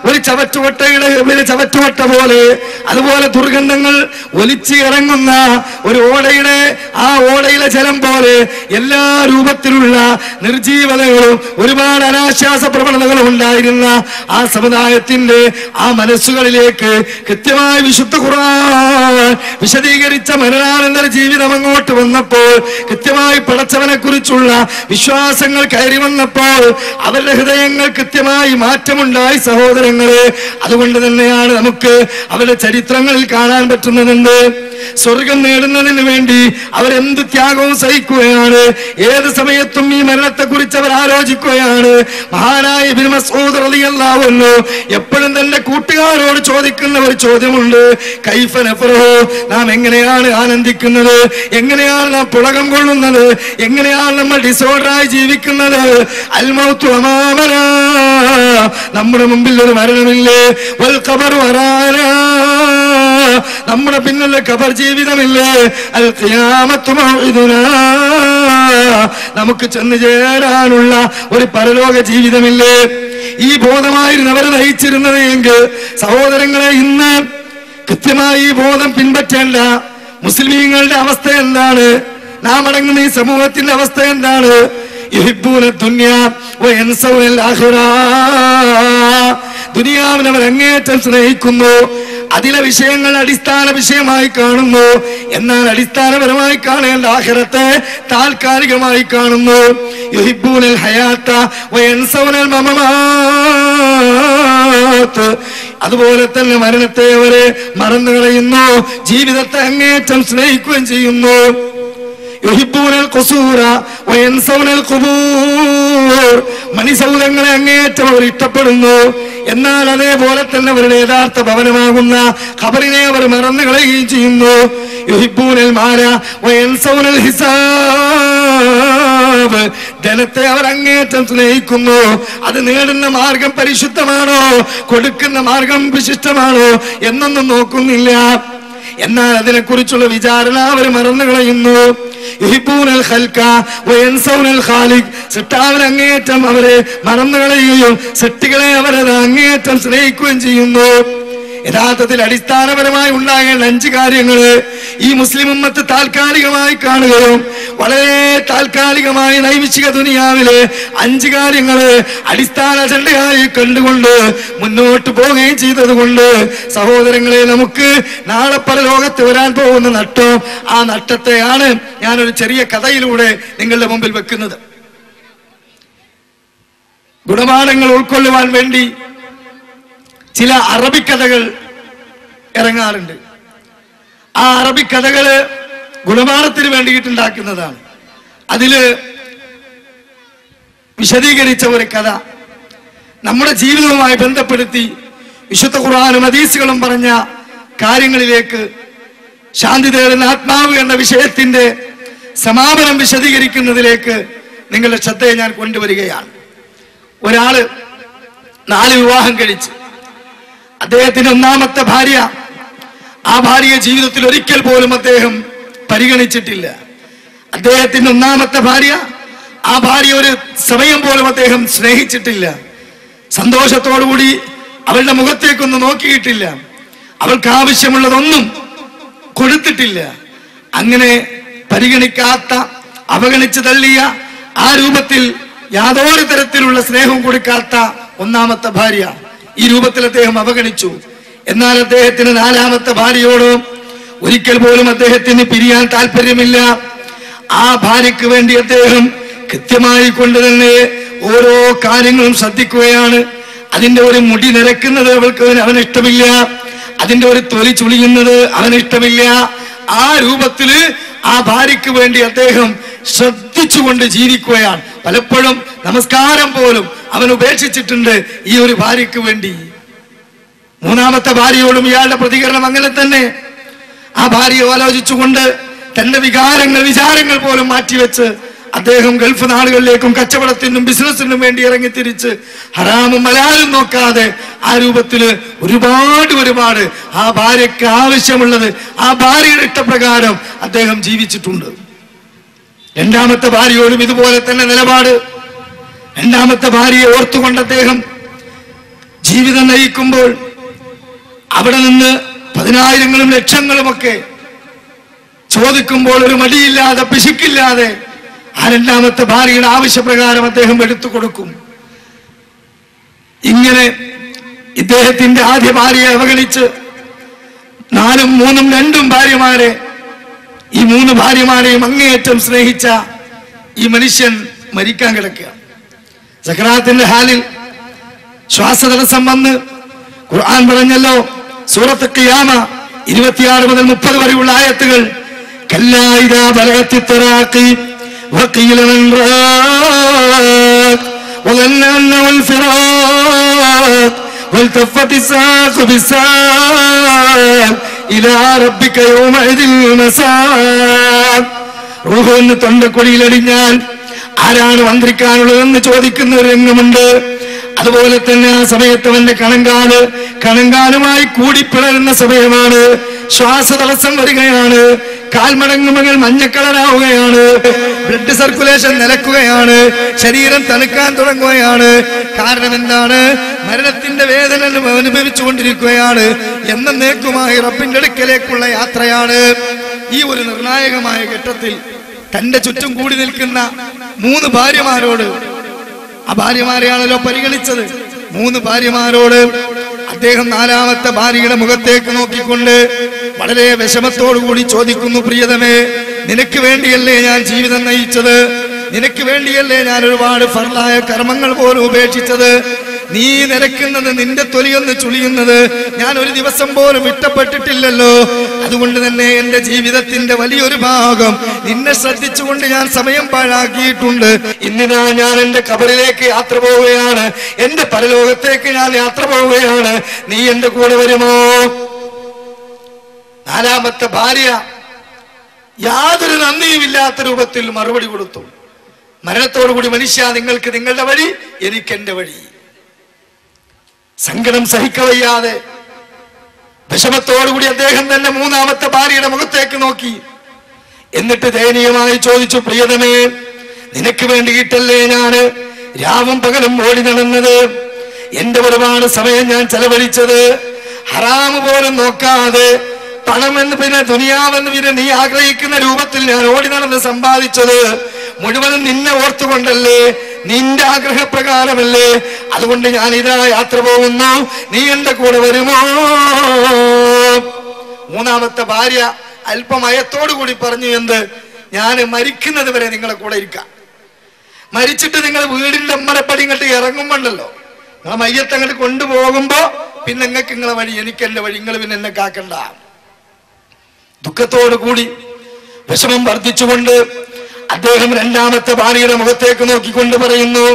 ഒരു ചവറ്റുവട്ട പോലെ, അതുപോലെ ദുർഗന്ധങ്ങൾ ഒലിച്ച് ഇറങ്ങുന്ന ഒരു ഓടയിലെ ജലം പോലെ എല്ലാ രൂപത്തിലുള്ള നിർജീവതകളും ഒരുപാട് അനാശ്വാസ പ്രവണതകളും ഉണ്ടായിരുന്ന ആ സമുദായത്തിന്റെ ആ മനസ്സുകളിലേക്ക് കൃത്യമായി വിശുദ്ധ ഖുർആൻ വിശദീകരിച്ച മരണാനന്തര ജീവിതം അങ്ങോട്ട് വന്നപ്പോൾ, കൃത്യമായി പടച്ചവനെ കുറിച്ചുള്ള വിശ്വാസങ്ങൾ കയറി വന്നപ്പോൾ അവരുടെ ഹൃദയങ്ങൾ കൃത്യമായി മാറ്റമുണ്ടായി സഹോദരൻ. അതുകൊണ്ട് തന്നെയാണ് നമുക്ക് അവരുടെ ചരിത്രങ്ങളിൽ കാണാൻ പറ്റുന്നതുണ്ട്. സ്വർഗം നേടുന്നതിന് വേണ്ടി അവരെന്ത് ത്യാഗവും സഹിക്കുകയാണ്. ഏത് സമയത്തും ഈ മരണത്തെ കുറിച്ച് അവർ ആലോചിക്കുകയാണ്. മഹാനായ ഇബ്നു മസ്ഊദ് റളിയല്ലാഹു അൻഹു എപ്പോഴും തന്റെ കൂട്ടുകാരോട് ചോദിക്കുന്ന ഒരു ചോദ്യമുണ്ട്, കൈഫ നഫറഹു, നാം എങ്ങനെയാണ് ആനന്ദിക്കുന്നത്, എങ്ങനെയാണ് നാം പുളകം കൊള്ളുന്നത്, എങ്ങനെയാണ് നമ്മൾ ഡിസോർഡറായി ജീവിക്കുന്നത്. അൽ മൗതു അമാമനാ, നമ്മുടെ മുമ്പിൽ ഒരു മരണമില്ലേ, വൽ ഖബറു വറാനാ, നമ്മുടെ പിന്നിൽ ഖബർ ജീവിതമില്ലേ, അൽ ഖിയാമത്തു മൗഇദുനാ, നമുക്ക് ചെന്ന് ചേരാനുള്ള ഒരു പരലോക ജീവിതമില്ലേ. ഈ ബോധമായിരുന്നു അവർ നയിച്ചിരുന്നത് എങ്കിൽ സഹോദരങ്ങളെ, ഇന്ന് കൃത്യമായി ഈ ബോധം പിൻപറ്റേണ്ട മുസ്ലിമീങ്ങളുടെ അവസ്ഥ എന്താണ്? നാം അടങ്ങുന്ന ഈ സമൂഹത്തിന്റെ അവസ്ഥ എന്താണ്? ദുനിയാവിനെ അവർ അങ്ങേയറ്റം സ്നേഹിക്കുന്നു, അതിലെ വിഷയങ്ങൾ അടിസ്ഥാന വിഷയമായി കാണുന്നു. എന്നാൽ അടിസ്ഥാനപരമായി കാണേണ്ട ആഖിറത്തെ താൽക്കാലികമായി കാണുന്നു. യുഹിബ്ബൂനൽ ഹയാത്ത വയൻസൗനൽ മമമാത്, അതുപോലെ തന്നെ മരണത്തെ അവരെ മറന്നു കളയുന്നു, ജീവിതത്തെ അങ്ങേയറ്റം സ്നേഹിക്കുകയും ചെയ്യുന്നു. യുഹിബ്ബൂനൽ ഖുസൂറ വയൻസൗനൽ ഖുബൂർ, മണിസൗധങ്ങളെ അങ്ങേയറ്റം അവർ ഇഷ്ടപ്പെടുന്നു. എന്നാൽ അതേപോലെ തന്നെ അവരുടെ യഥാർത്ഥ ഭവനമാകുന്ന ഖബറിനെ അവർ മറന്നു കളയുകയും ചെയ്യുന്നു. യുഹിബ്ബൂനൽ മാല വയൻസൗനൽ ഹിസാബ്, ധനത്തെ അവർ അങ്ങേയറ്റം സ്നേഹിക്കുന്നു. അത് നേടുന്ന മാർഗം പരിശുദ്ധമാണോ, കൊടുക്കുന്ന മാർഗം വിശിഷ്ടമാണോ എന്നൊന്നും നോക്കുന്നില്ല. എന്നാൽ അതിനെക്കുറിച്ചുള്ള വിചാരണ അവർ മറന്നു കളയുന്നു. യുഹിബ്ബൂനൽ ഖൽഖ വയൻസൗനൽ ഖാലിഖ്, സൃഷ്ടാവിനെ അങ്ങേയറ്റം അവരെ മറന്നു കളയുകയും സൃഷ്ടികളെ അവരത് അങ്ങേയറ്റം സ്നേഹിക്കുകയും ചെയ്യുന്നു. യഥാർത്ഥത്തിൽ അടിസ്ഥാനപരമായി ഉണ്ടാകേണ്ട 5 കാര്യങ്ങള് ഈ മുസ്ലിം ഉമ്മത്ത് താൽക്കാലികമായി കാണുകയും വളരെ താൽക്കാലികമായി നൈമിഷിക ദുനിയാവിലെ 5 കാര്യങ്ങള് അടിസ്ഥാന അജണ്ടയായി കണ്ടുകൊണ്ട് മുന്നോട്ട് പോവുകയും ചെയ്തത് കൊണ്ട് സഹോദരങ്ങളെ, നമുക്ക് നാളെ പരലോകത്ത് വരാൻ പോകുന്ന നഷ്ടം, ആ നഷ്ടത്തെയാണ് ഞാനൊരു ചെറിയ കഥയിലൂടെ നിങ്ങളുടെ മുമ്പിൽ വെക്കുന്നത്. ഗുണപാഠങ്ങൾ ഉൾക്കൊള്ളുവാൻ വേണ്ടി ചില അറബിക്കഥകൾ ഇറങ്ങാറുണ്ട്. ആ അറബിക്കഥകള് ഗുണപാഠത്തിന് വേണ്ടിയിട്ടുണ്ടാക്കുന്നതാണ്. അതില് വിശദീകരിച്ച ഒരു കഥ നമ്മുടെ ജീവിതവുമായി ബന്ധപ്പെടുത്തി വിശുദ്ധ ഖുർആനും ഹദീസുകളും പറഞ്ഞ കാര്യങ്ങളിലേക്ക് ശാന്തി തേടുന്ന ആത്മാവ് എന്ന വിഷയത്തിന്റെ സമാപനം വിശദീകരിക്കുന്നതിലേക്ക് നിങ്ങളുടെ ശ്രദ്ധയെ ഞാൻ കൊണ്ടുവരികയാണ്. ഒരാള് 4 വിവാഹം കഴിച്ച് അദ്ദേഹത്തിന്റെ 1ാമത്തെ ഭാര്യ, ആ ഭാര്യയെ ജീവിതത്തിൽ ഒരിക്കൽ പോലും അദ്ദേഹം പരിഗണിച്ചിട്ടില്ല. അദ്ദേഹത്തിന്റെ 1ാമത്തെ ഭാര്യ, ആ ഭാര്യ ഒരു സമയം പോലും അദ്ദേഹം സ്നേഹിച്ചിട്ടില്ല. സന്തോഷത്തോടുകൂടി അവളുടെ മുഖത്തേക്കൊന്നും നോക്കിയിട്ടില്ല. അവൾക്ക് ആവശ്യമുള്ളതൊന്നും കൊടുത്തിട്ടില്ല. അങ്ങനെ പരിഗണിക്കാത്ത, അവഗണിച്ച് തള്ളിയ, ആ രൂപത്തിൽ യാതൊരു തരത്തിലുള്ള സ്നേഹവും കൊടുക്കാത്ത 1ാമത്തെ ഭാര്യ ഈ രൂപത്തിൽ അദ്ദേഹം അവഗണിച്ചു. എന്നാൽ അദ്ദേഹത്തിന് 4ാമത്തെ ഭാര്യയോട് ഒരിക്കൽ പോലും അദ്ദേഹത്തിന് പിരിയാൻ താല്പര്യമില്ല. ആ ഭാര്യയ്ക്ക് വേണ്ടി അദ്ദേഹം കൃത്യമായി കൊണ്ട് തന്നെ ഓരോ കാര്യങ്ങളും ശ്രദ്ധിക്കുകയാണ്. അതിന്റെ ഒരു മുടി നിരക്കുന്നത് അവന് ഇഷ്ടമില്ല, അതിന്റെ ഒരു തൊലി ചുളിയുന്നത് അവന് ഇഷ്ടമില്ല. ആ രൂപത്തില് ആ ഭാര്യയ്ക്ക് വേണ്ടി അദ്ദേഹം ശ്രദ്ധിച്ചുകൊണ്ട് ജീവിക്കുകയാണ്. പലപ്പോഴും നമസ്കാരം പോലും അവൻ ഉപേക്ഷിച്ചിട്ടുണ്ട് ഈ ഒരു ഭാര്യയ്ക്ക് വേണ്ടി. 3ാമത്തെ ഭാര്യയോടും ഇയാളുടെ പ്രതികരണം അങ്ങനെ തന്നെ. ആ ഭാര്യയെ ആലോചിച്ചുകൊണ്ട് തന്റെ വിചാരങ്ങൾ പോലും മാറ്റിവെച്ച് അദ്ദേഹം ഗൾഫ് നാടുകളിലേക്കും കച്ചവടത്തിനും ബിസിനസിനും വേണ്ടി ഇറങ്ങിത്തിരിച്ച് ഹറാമും ഹലാലും നോക്കാതെ ആ രൂപത്തില് ഒരുപാട് ആ ഭാര്യയ്ക്ക് ആവശ്യമുള്ളത് ആ ഭാര്യയുടെ ഇഷ്ടപ്രകാരം അദ്ദേഹം ജീവിച്ചിട്ടുണ്ട്. 2ാമത്തെ ഭാര്യയോടും ഇതുപോലെ തന്നെ നിലപാട്. 2ാമത്തെ ഭാര്യയെ ഓർത്തുകൊണ്ട് അദ്ദേഹം ജീവിതം നയിക്കുമ്പോൾ അവിടെ നിന്ന് 10,000-ങ്ങളും ലക്ഷങ്ങളുമൊക്കെ ചോദിക്കുമ്പോൾ ഒരു മടിയില്ലാതെ, പിശുക്കില്ലാതെ ആ 2ാമത്തെ ഭാര്യയുടെ ആവശ്യപ്രകാരം അദ്ദേഹം എടുത്തു കൊടുക്കും. ഇങ്ങനെ ഇദ്ദേഹത്തിന്റെ ആദ്യ ഭാര്യയെ അവഗണിച്ച് 4ഉം 3ഉം 2ഉം ഭാര്യമാരെ, ഈ 3 ഭാര്യമാരെയും അങ്ങേയറ്റം സ്നേഹിച്ച ഈ മനുഷ്യൻ മരിക്കാൻ കിടക്കുക. സക്രാത്തിന്റെ ഹാലിൽ ശ്വാസതടസ്സം വന്ന് ഖുർആൻ പറഞ്ഞല്ലോ, സൂറത്ത് ഖിയാമ 26 മുതൽ 30 വരെയുള്ള ആയത്തുകൾ. കല്ലാ ഇദാ ബലഗത്തി തറാഖി വഖീല മൻ റാഖ് വദന്ന അന്നഹുൽ ഫിറാഖ് വൽതഫത്തി സാഖു ബിസാഖ് ഇലാ റബ്ബിക യൗമഇദിൻ മസാഖ്. റൂഹ് തൊണ്ടക്കൊടിയിലടിഞ്ഞാൽ ആരാണ് മന്ത്രിക്കാനുള്ളതെന്ന് ചോദിക്കുന്ന ഒരു രംഗമുണ്ട്. അതുപോലെ തന്നെ ആ സമയത്ത് അവന്റെ കണങ്കാലുമായി കൂടിപ്പിളരുന്ന സമയമാണ്. ശ്വാസതടസ്സം വരികയാണ്, കാൽമടങ്ങുമകൾ മഞ്ഞക്കളറാവുകയാണ്, ബ്ലഡ് സർക്കുലേഷൻ നിലക്കുകയാണ്, ശരീരം തണുക്കാൻ തുടങ്ങുകയാണ്. കാരണം എന്താണ്? മരണത്തിന്റെ വേദന അനുഭവിച്ചുകൊണ്ടിരിക്കുകയാണ്. എന്നേക്കുമായി റബ്ബിന്റെ അടുക്കലേക്കുള്ള യാത്രയാണ്. ഈ ഒരു നിർണായകമായ ഘട്ടത്തിൽ തന്റെ ചുറ്റും കൂടി നിൽക്കുന്ന 3 ഭാര്യമാരോട്, ആ ഭാര്യമാരെയാണല്ലോ പരിഗണിച്ചത്, 3 ഭാര്യമാരോട് അദ്ദേഹം 4ാമത്തെ ഭാര്യയുടെ മുഖത്തേക്ക് നോക്കിക്കൊണ്ട് വളരെ വിഷമത്തോടുകൂടി ചോദിക്കുന്നു, പ്രിയതമേ, നിനക്ക് വേണ്ടിയല്ലേ ഞാൻ ജീവിതം നയിച്ചത്? നിനക്ക് വേണ്ടിയല്ലേ ഞാൻ ഒരുപാട് ഫർളായ കർമ്മങ്ങൾ പോലും ഉപേക്ഷിച്ചത്? നീ നിരക്കുന്നത്, നിന്റെ തൊലിയൊന്ന് ചുളിയുന്നത് ഞാൻ ഒരു ദിവസം പോലും ഇഷ്ടപ്പെട്ടിട്ടില്ലല്ലോ. അതുകൊണ്ട് തന്നെ എന്റെ ജീവിതത്തിന്റെ വലിയൊരു ഭാഗം നിന്നെ ശ്രദ്ധിച്ചുകൊണ്ട് ഞാൻ സമയം പാഴാക്കിയിട്ടുണ്ട്. ഇന്നിതാ ഞാൻ എന്റെ ഖബറിലേക്ക് യാത്ര പോവുകയാണ്, എന്റെ പരലോകത്തേക്ക് ഞാൻ യാത്ര പോവുകയാണ്. നീ എന്റെ കൂടെ വരുമോ? 4ാമത്തെ ഭാര്യ യാതൊരു നന്ദിയുമില്ലാത്ത രൂപത്തിൽ മറുപടി കൊടുത്തു. മരണത്തോടുകൂടി, മനുഷ്യ, നിങ്ങൾക്ക് നിങ്ങളുടെ വഴി, എനിക്ക് എന്റെ വഴി. സങ്കടം സഹിക്കവയ്യാതെ വിഷമത്തോടുകൂടി അദ്ദേഹം തന്നെ 3ാമത്തെ ഭാര്യയുടെ മുഖത്തേക്ക് നോക്കി. എന്നിട്ട് ദയനീയമായി ചോദിച്ചു, പ്രിയതമേ, നിനക്ക് വേണ്ടിയിട്ടല്ലേ ഞാന് രാവും പകലും ഓടി നടന്നത്? എന്റെ ഒരുപാട് സമയം ഞാൻ ചെലവഴിച്ചത് ഹറാമ് പോലും നോക്കാതെ, പണമെന്ന് പിന്നെ ദുനിയാവെന്ന് പിന്നെ നീ ആഗ്രഹിക്കുന്ന രൂപത്തിൽ ഞാൻ ഓടി നടന്ന് സമ്പാദിച്ചത് മുഴുവനും നിന്നെ ഓർത്തുകൊണ്ടല്ലേ, നിന്റെ ആഗ്രഹപ്രകാരമല്ലേ. അതുകൊണ്ട് ഞാൻ ഇതാ യാത്ര പോകുന്നു, നീ എന്റെ കൂടെ വരുമോ? 3ാമത്തെ ഭാര്യ അല്പമയത്തോടു കൂടി പറഞ്ഞു, എന്ത്? ഞാൻ മരിക്കുന്നത് വരെ നിങ്ങളെ കൂടെ ഇരിക്കാം. മരിച്ചിട്ട് നിങ്ങൾ വീടിന്റെ അമ്മരപ്പടി ഇങ്ങോട്ട് ഇറങ്ങുമ്പോണ്ടല്ലോ, നിങ്ങൾ മയ്യത്ത് അങ്ങോട്ട് കൊണ്ടുപോകുമ്പോ പിന്നെ നിങ്ങൾക്ക് നിങ്ങളെ വഴി, എനിക്ക് എന്റെ വഴി, നിങ്ങൾ പിന്നെ എന്നെ കാക്കണ്ട. ദുഃഖത്തോടു കൂടി വിഷമം വർദ്ധിച്ചുകൊണ്ട് അദ്ദേഹം 2ാമത്തെ ഭാര്യയുടെ മുഖത്തേക്ക് നോക്കിക്കൊണ്ട് പറയുന്നു,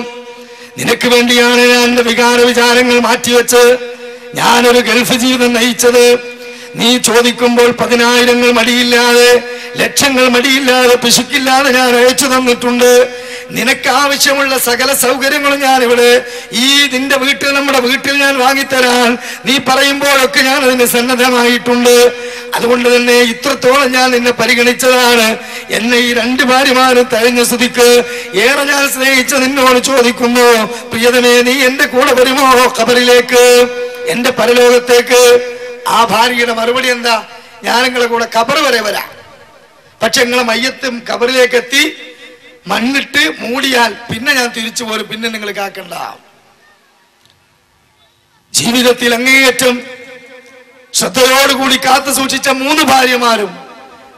നിനക്ക് വേണ്ടിയാണ് ഞാൻ എന്റെ വിചാരങ്ങൾ മാറ്റിവെച്ച് ഞാനൊരു ഗൾഫ് ജീവിതം നയിച്ചത്. നീ ചോദിക്കുമ്പോൾ 10,000 മടിയില്ലാതെ, ലക്ഷങ്ങൾ മടിയില്ലാതെ, പിശുക്കില്ലാതെ ഞാൻ അയച്ചു തന്നിട്ടുണ്ട്. നിനക്ക് ആവശ്യമുള്ള സകല സൗകര്യങ്ങളും ഞാൻ ഇവിടെ ഈ നിന്റെ വീട്ടിൽ, നമ്മുടെ വീട്ടിൽ ഞാൻ വാങ്ങിത്തരാൻ നീ പറയുമ്പോഴൊക്കെ ഞാൻ അതിന് സന്നദ്ധമായിട്ടുണ്ട്. അതുകൊണ്ട് തന്നെ ഇത്രത്തോളം ഞാൻ നിന്നെ പരിഗണിച്ചതാണ്. എന്നെ ഈ 2 ഭാര്യമാരും തഴഞ്ഞ സ്ഥിതിക്ക് ഏറെ ഞാൻ സ്നേഹിച്ച നിന്നോട് ചോദിക്കുന്നു, പ്രിയതമേ, നീ എന്റെ കൂടെ വരുമോ ഖബറിലേക്ക്, എന്റെ പരലോകത്തേക്ക്? ആ ഭാര്യയുടെ മറുപടി എന്താ? ഞാൻ നിങ്ങളെ കൂടെ ഖബർ വരെ വരാം, പക്ഷെ നിങ്ങളെ മയ്യത്തും ഖബറിലേക്ക് എത്തി മണ്ണിട്ട് മൂടിയാൽ പിന്നെ ഞാൻ തിരിച്ചു പോരും, പിന്നെ നിങ്ങൾ കാക്കണ്ട. ജീവിതത്തിൽ അങ്ങേയറ്റം ശ്രദ്ധയോടുകൂടി കാത്തു സൂക്ഷിച്ച 3 ഭാര്യമാരും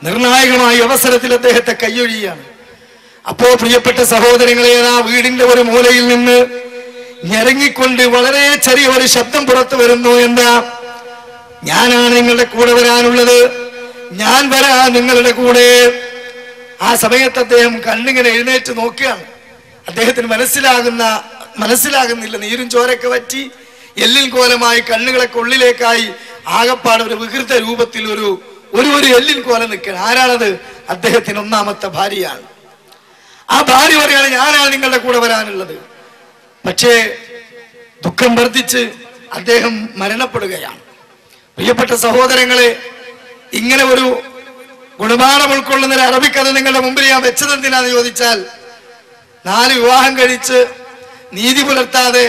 നിർണായകമായ അവസരത്തിൽ അദ്ദേഹത്തെ കൈയൊഴിയാണ്. അപ്പോ പ്രിയപ്പെട്ട സഹോദരങ്ങളെ, ആ വീടിന്റെ ഒരു മൂലയിൽ നിന്ന് ഞെരങ്ങിക്കൊണ്ട് വളരെ ചെറിയ ഒരു ശബ്ദം പുറത്തു വരുന്നു. എന്താ? ഞാനാണ് നിങ്ങളുടെ കൂടെ വരാനുള്ളത്, ഞാൻ വരാം നിങ്ങളുടെ കൂടെ. ആ സമയത്ത് അദ്ദേഹം കണ്ണിങ്ങനെ എഴുന്നേറ്റ് നോക്കുകയാണ്. അദ്ദേഹത്തിന് മനസ്സിലാകുന്നില്ല, നീരും ചോരൊക്കെ വറ്റി എല്ലിൽ കോലമായി കണ്ണുകളൊക്കെ ഉള്ളിലേക്കായി ആകപ്പാട് ഒരു വികൃത രൂപത്തിൽ ഒരു എല്ലിൻ കോലം നിൽക്കുകയാണ്. ആരാണത്? അദ്ദേഹത്തിന് 1ാമത്തെ ഭാര്യയാണ്. ആ ഭാര്യ പറയാണ്, ഞാനാണ് നിങ്ങളുടെ കൂടെ വരാനുള്ളത്. പക്ഷേ ദുഃഖം വർദ്ധിച്ച് അദ്ദേഹം മരണപ്പെടുകയാണ്. പ്രിയപ്പെട്ട സഹോദരങ്ങളെ, ഇങ്ങനെ ഒരു ഗുണപാഠം ഉൾക്കൊള്ളുന്ന ഒരു അറബിക്കഥ നിങ്ങളുടെ മുമ്പിൽ ഞാൻ വെച്ചത് എന്തിനാന്ന് ചോദിച്ചാൽ, 4 വിവാഹം കഴിച്ച് നീതി പുലർത്താതെ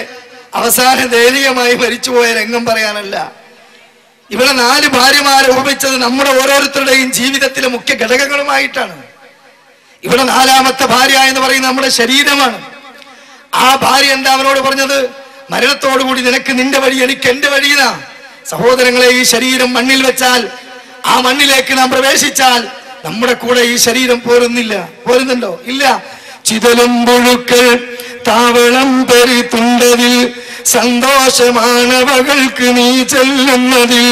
അവസാനം ദയനീയമായി മരിച്ചുപോയ രംഗം പറയാനല്ല. ഇവിടെ 4 ഭാര്യമാരെ ഓർമ്മിച്ചത് നമ്മുടെ ഓരോരുത്തരുടെയും ജീവിതത്തിലെ മുഖ്യ ഘടകങ്ങളുമായിട്ടാണ്. ഇവിടെ 4ാമത്തെ ഭാര്യ എന്ന് പറയുന്നത് നമ്മുടെ ശരീരമാണ്. ആ ഭാര്യ എന്താ അവനോട് പറഞ്ഞത്? മരണത്തോടുകൂടി നിനക്ക് നിന്റെ വഴി, എനിക്ക് എന്റെ വഴിയാ. സഹോദരങ്ങളെ, ഈ ശരീരം മണ്ണിൽ വെച്ചാൽ, ആ മണ്ണിലേക്ക് നാം പ്രവേശിച്ചാൽ നമ്മുടെ കൂടെ ഈ ശരീരം പോരുന്നുണ്ടോ? ഇല്ല. ചിതലും പുഴുക്കൾ താവളം പെരുത്തുണ്ടതിൽ സന്തോഷമാണവകൾക്ക് നീ ചെല്ലുന്നതിൽ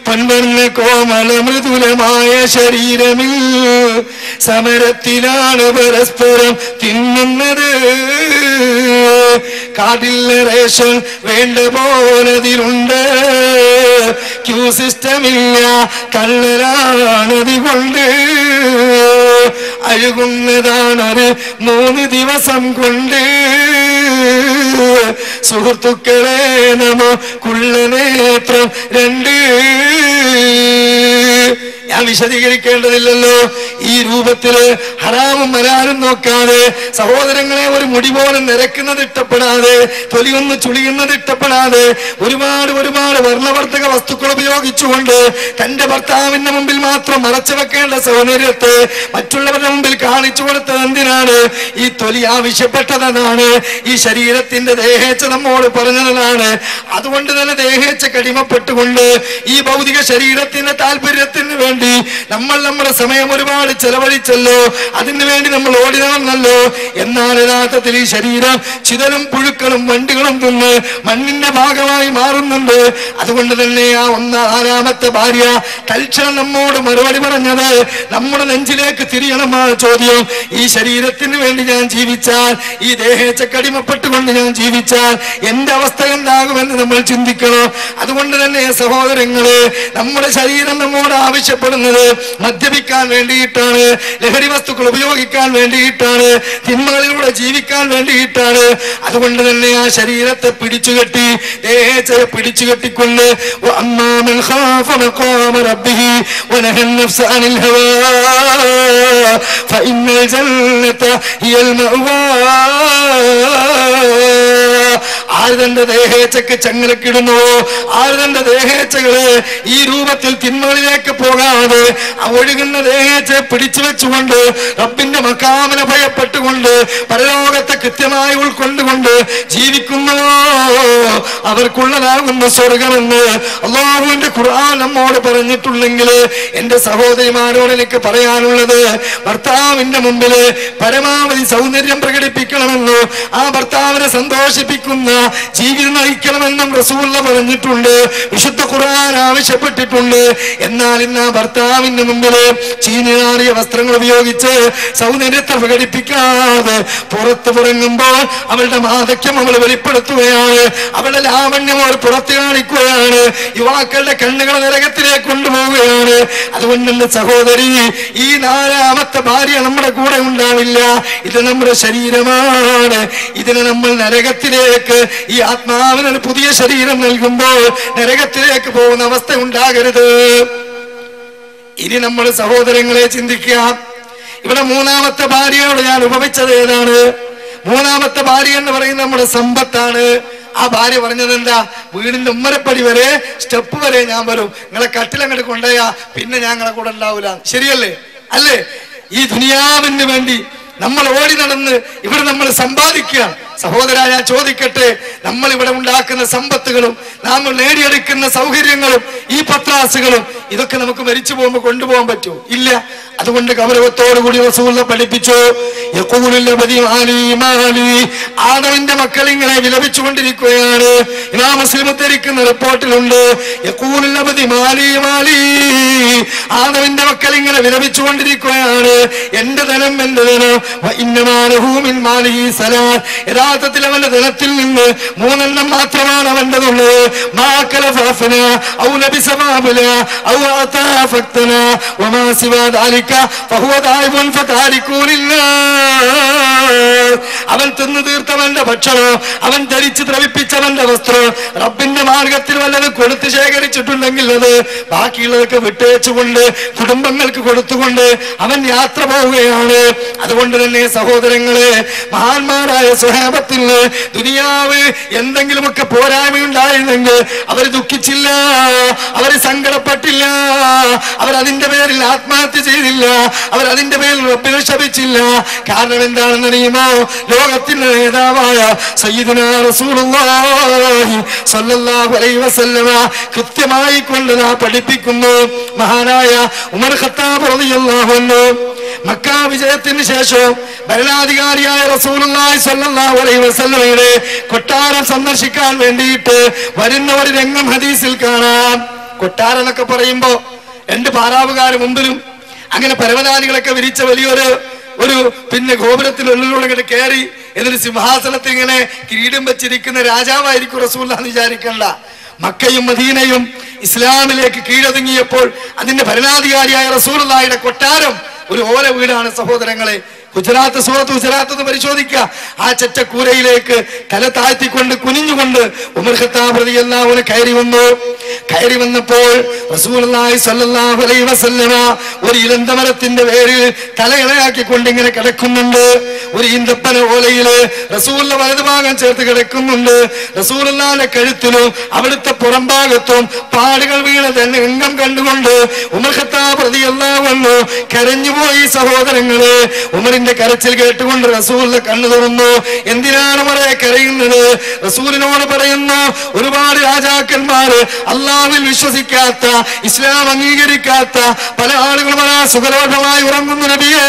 പൊൻവർണ്ണ കോമ ശരീരമിൽ സമരത്തിലാണ് പരസ്പരം തിന്നുന്നത്. കാർഡിൽ റേഷൻ വേണ്ട പോലതിലുണ്ട്, ക്യൂ സിസ്റ്റമില്ല കള്ളരാണതുകൊണ്ട്. അഴുകുന്നതാണത് 3 ദിവസം കൊണ്ട്. സുഹൃത്തുക്കളെ നമുക്കുള്ള നേത്രം 2. ഞാൻ വിശദീകരിക്കേണ്ടതില്ലല്ലോ. ഈ രൂപത്തില് ഹറാമും ഹലാലും നോക്കാതെ സഹോദരങ്ങളെ ഒരു മുടി പോലും നിരക്കുന്നത് ഇഷ്ടപ്പെടാതെ, തൊലിയൊന്ന് ചുളിയുന്നത് ഇഷ്ടപ്പെടാതെ, ഒരുപാട് വർണ്ണവർദ്ധക വസ്തുക്കൾ ഉപയോഗിച്ചുകൊണ്ട് തന്റെ ഭർത്താവിന്റെ മുമ്പിൽ മാത്രം മറച്ചു വെക്കേണ്ട സൗന്ദര്യത്തെ മറ്റുള്ളവരുടെ മുമ്പിൽ കാണിച്ചു കൊടുത്തത് എന്തിനാണ്? ഈ തൊലി ആവശ്യപ്പെട്ടതാണ്. ഈ ശരീരത്തിന്റെ ദേഹേച്ഛ നമ്മോട് പറഞ്ഞതാണ്. അതുകൊണ്ട് തന്നെ ദേഹേച്ഛ കടിമപ്പെട്ടുകൊണ്ട് ഈ ഭൗതിക ശരീരത്തിന്റെ താല്പര്യത്തിന് വേണ്ടി നമ്മൾ നമ്മുടെ സമയം ഒരുപാട് ചെലവഴിച്ചല്ലോ, അതിനു വേണ്ടി നമ്മൾ ഓടി നടന്നല്ലോ. എന്നാൽ യഥാർത്ഥത്തിൽ ഈ ശരീരം ചിതലും പുഴുക്കളും വണ്ടുകളും തിന്ന് മണ്ണിന്റെ ഭാഗമായി മാറുന്നുണ്ട്. അതുകൊണ്ട് തന്നെ ആ 4ാമത്തെ ഭാര്യ തൽക്ഷണം നമ്മോട് മറുപടി പറഞ്ഞത് നമ്മുടെ നെഞ്ചിലേക്ക് തിരിയണമാണ് ചോദ്യം. ഈ ശരീരത്തിന് വേണ്ടി ഞാൻ ജീവിച്ചാൽ, ഈ ദേഹേച്ഛ കടിമപ്പെട്ടുകൊണ്ട് ഞാൻ ജീവിച്ചാൽ എന്റെ അവസ്ഥ എന്താകുമെന്ന് നമ്മൾ ചിന്തിക്കണം. അതുകൊണ്ട് തന്നെ സഹോദരങ്ങളെ, നമ്മുടെ ശരീരം നമ്മോട് ആവശ്യപ്പെടുന്നത് മദ്യപിക്കാൻ വേണ്ടിയിട്ടാണ്, ലഹരി വസ്തുക്കൾ ഉപയോഗിക്കാൻ വേണ്ടിയിട്ടാണ്, തിന്മകളിലൂടെ ജീവിക്കാൻ വേണ്ടിയിട്ടാണ്. അതുകൊണ്ട് തന്നെ ആ ശരീരത്തെ പിടിച്ചുകെട്ടി, ദേഹേച്ഛയെ പിടിച്ചുകെട്ടിക്കൊണ്ട് ആര് തന്റെ ദേഹേച്ഛക്ക് ചങ്ങലക്കിടുന്നുവോ, ആര് തന്റെ ദേഹേച്ഛകള് ഈ രൂപത്തിൽ തിന്മകളിലേക്ക് പോകാതെ ഒഴുകുന്ന ദേഹേച്ഛയെ പിടിച്ചു വെച്ചുകൊണ്ട് റബ്ബിന്റെ മഖാമിനെ ഭയപ്പെട്ടുകൊണ്ട് പരലോകത്തെ കൃത്യമായി ഉൾക്കൊണ്ടുകൊണ്ട് ജീവിക്കുന്നുവോ അവർക്കുള്ളതാകുന്ന സ്വർഗമെന്ന് അല്ലാഹുവിന്റെ ഖുർആൻ നമ്മോട് പറഞ്ഞിട്ടുണ്ടെങ്കിൽ എന്റെ സഹോദരിമാരോട് എനിക്ക് പറയാനുള്ളത്, ഭർത്താവിന്റെ മുമ്പില് പരമാവധി സൗന്ദര്യം പ്രകടിപ്പിക്കണമെന്ന്, ആ ഭർത്താവിനെ സന്തോഷിപ്പിക്കുന്ന ജീവിതം നയിക്കണമെന്നും റസൂലുള്ള പറഞ്ഞിട്ടുണ്ട്, വിശുദ്ധ ഖുർആൻ ആവശ്യപ്പെട്ടിട്ടുണ്ട്. എന്നാൽ ഇന്ന് ആ ഭർത്താവിന്റെ മുമ്പില് ചീഞ്ഞാറിയ വസ്ത്രങ്ങൾ ഉപയോഗിച്ച് സൗന്ദര്യത്തെ പ്രകടിപ്പിക്കാതെ പുറത്തു പുറങ്ങുമ്പോൾ അവളുടെ മാധക്യം അവൾ വെളിപ്പെടുത്തുകയാണ്, അവളുടെ ലാവണ്യം അവർ പുറത്തു കാണിക്കുകയാണ്, യുവാക്കളുടെ കണ്ണുകളെ നരകത്തിലേക്ക് കൊണ്ടുപോവുകയാണ്. അതുകൊണ്ട് എന്റെ സഹോദരി, ഈ 4ാമത്തെ ഭാര്യ നമ്മുടെ കൂടെ ഉണ്ടാവില്ല. ഇത് നമ്മുടെ ശരീരമാണ്. ഇതിനെ നമ്മൾ നരകത്തിലേക്ക്, ഈ ആത്മാവിനൊരു പുതിയ ശരീരം നൽകുമ്പോൾ നരകത്തിലേക്ക് പോകുന്ന അവസ്ഥ ഉണ്ടാകരുത്. ഇനി നമ്മൾ സഹോദരങ്ങളെ ചിന്തിക്കുക. ഇവിടെ 3ാമത്തെ ഭാര്യയോട് ഞാൻ ഉപമിച്ചത് ഏതാണ്? 3ാമത്തെ ഭാര്യ എന്ന് പറയുന്നത് നമ്മുടെ സമ്പത്താണ്. ആ ഭാര്യ പറഞ്ഞത് എന്താ? വീടിന്റെ ഉമ്മരപ്പടി വരെ, സ്റ്റെപ്പ് വരെ ഞാൻ വരും, നിങ്ങളെ കട്ടിലങ്ങോട്ട് കൊണ്ടുപോയാ പിന്നെ ഞങ്ങളെ കൂടെ ഉണ്ടാവൂല. ശരിയല്ലേ? അല്ലേ? ഈ ദുനിയാവിന് വേണ്ടി നമ്മൾ ഓടി നടന്ന് ഇവിടെ നമ്മൾ സമ്പാദിക്കുക. സഹോദരാ, ഞാൻ ചോദിക്കട്ടെ, നമ്മൾ ഇവിടെ ഉണ്ടാക്കുന്ന സമ്പത്തുകളും നാം നേടിയെടുക്കുന്ന സൗകര്യങ്ങളും ഈ പത്രാസുകളും ഇതൊക്കെ നമുക്ക് മരിച്ചു പോകുമ്പോൾ കൊണ്ടുപോകാൻ പറ്റുമോ? ഇല്ല. അതുകൊണ്ട് ഗൗരവത്തോടുകൂടി റസൂൽ പഠിപ്പിച്ചു, ആദമിന്റെ മക്കൾ ഇങ്ങനെ വിലപിച്ചുകൊണ്ടിരിക്കുകയാണ്. ഇമാം മുസ്ലിം ഉദ്ധരിക്കുന്ന റിപ്പോർട്ടിലുണ്ട്, ആദമിന്റെ മക്കൾ ഇങ്ങനെ വിലപിച്ചുകൊണ്ടിരിക്കുകയാണ്, എന്റെ ധനം, എന്റെ ധനം. യഥാർത്ഥത്തിൽ അവന്റെ ധനത്തിൽ നിന്ന് 3 മാത്രമാണ് അവൻ്റെതുള്ളത്. അവൻ തിന്നു തീർത്തവന്റെ ഭക്ഷണം, അവൻ ധരിച്ച് ദ്രവിപ്പിച്ചവന്റെ വസ്ത്രം, റബ്ബിന്റെ മാർഗത്തിൽ വല്ലതും കൊടുത്ത് ശേഖരിച്ചിട്ടുണ്ടെങ്കിൽ അത് ബാക്കിയുള്ളതൊക്കെ വിട്ടേച്ചുകൊണ്ട് കുടുംബങ്ങൾക്ക് കൊടുത്തുകൊണ്ട് അവൻ യാത്ര പോവുകയാണ്. അതുകൊണ്ട് തന്നെ സഹോദരങ്ങളെ, മഹാന്മാരായ സ്വഹാബത്തിന് ദുനിയാവ് എന്തെങ്കിലുമൊക്കെ പോരായ്മയുണ്ടായിരുന്നെങ്കിൽ അവർ ദുഃഖിച്ചില്ല, അവർ സങ്കടപ്പെട്ടില്ല, അവരതിന്റെ പേരിൽ ആത്മഹത്യ ചെയ്തില്ല, അവരതിന്റെ പേരിൽ റബ്ബിനെ ശപിച്ചില്ല. കാരണം എന്താണെന്ന് അറിയുമോ? ലോകത്തിന്റെ നേതാവായ സയ്യിദുനാ റസൂലുള്ളാഹി സ്വല്ലല്ലാഹു അലൈഹി വസല്ലമ കൃത്യമായി കൊണ്ട് പഠിപ്പിക്കുന്നു. മഹാനായ ഉമർ ഖത്താബ് റളിയല്ലാഹു അൻഹു മക്ക വിജയത്തിന് ശേഷം ഭരണാധികാരിയായ റസൂലുള്ളാഹി സ്വല്ലല്ലാഹു അലൈഹി വസല്ലമയുടെ കൊട്ടാരം സന്ദർശിക്കാൻ വേണ്ടിയിട്ട് വരുന്ന ഒരു രംഗം ഹദീസിൽ കാണാം. കൊട്ടാരം എന്നൊക്കെ പറയുമ്പോ 2 പാറാവുകാർ മുമ്പിലും അങ്ങനെ പരവതാനികളൊക്കെ വിരിച്ച വലിയൊരു പിന്നെ ഗോപുരത്തിനുള്ളിലൂടെ കയറി എന്നിട്ട് സിംഹാസനത്തിൽ ഇങ്ങനെ കിരീടം വെച്ചിരിക്കുന്ന രാജാവായിരിക്കും റസൂലുള്ളാഹി എന്ന് വിചാരിക്കണ്ട. മക്കയും മദീനയും ഇസ്ലാമിലേക്ക് കീഴടങ്ങിയപ്പോൾ അതിന്റെ ഭരണാധികാരിയായ റസൂലുള്ളാഹിയുടെ കൊട്ടാരം ഒരു ഓല വീടാണ് സഹോദരങ്ങളെ. സൂറത്ത് ഗുജറാത്ത് എന്ന് പരിശോധിക്കുക. ആ ചെറ്റക്കൂരയിലേക്ക് തല താഴ്ത്തിക്കൊണ്ട് കുനിഞ്ഞുകൊണ്ട് ഉമർ ഖത്താബ് റളിയല്ലാഹു അൻഹു കയറി വന്നപ്പോൾ റസൂലുള്ളാഹി സ്വല്ലല്ലാഹു അലൈഹി വസല്ലമ ഒരു ഇലന്തമരത്തിന്റെ പേരിൽ തലയിളയാക്കിക്കൊണ്ട് ഇങ്ങനെ കിടക്കുന്നുണ്ട്. ഒരു ഈന്തപ്പന ഓലയില് റസൂലിന്റെ വലതുഭാഗം ചേർത്ത് കിടക്കുന്നുണ്ട്. റസൂലുള്ളാഹിന്റെ കഴുത്തിലും അവിടുത്തെ പുറംഭാഗത്തും പാടുകൾ വീണ തന്നെ രംഗം കണ്ടുകൊണ്ട് ഉമർ ഖത്താബ് റളിയല്ലാഹു അൻഹു കരഞ്ഞുപോയി. സഹോദരങ്ങളെ, ഉമറിന്റെ കരച്ചിൽ കേട്ടുകൊണ്ട് റസൂലിന്റെ കണ്ണു തുറന്നു. എന്തിനാണ് ഉമറേ കരയുന്നത്? റസൂലിനോട് പറയുന്നു, ഒരുപാട് രാജാക്കന്മാര് അല്ലാഹുവിൽ വിശ്വസിക്കാത്ത, ഇസ്ലാം അംഗീകരിക്കാത്ത പല ആളുകളും സുഖലോഭമായി ഉറങ്ങുന്നു നബിയേ.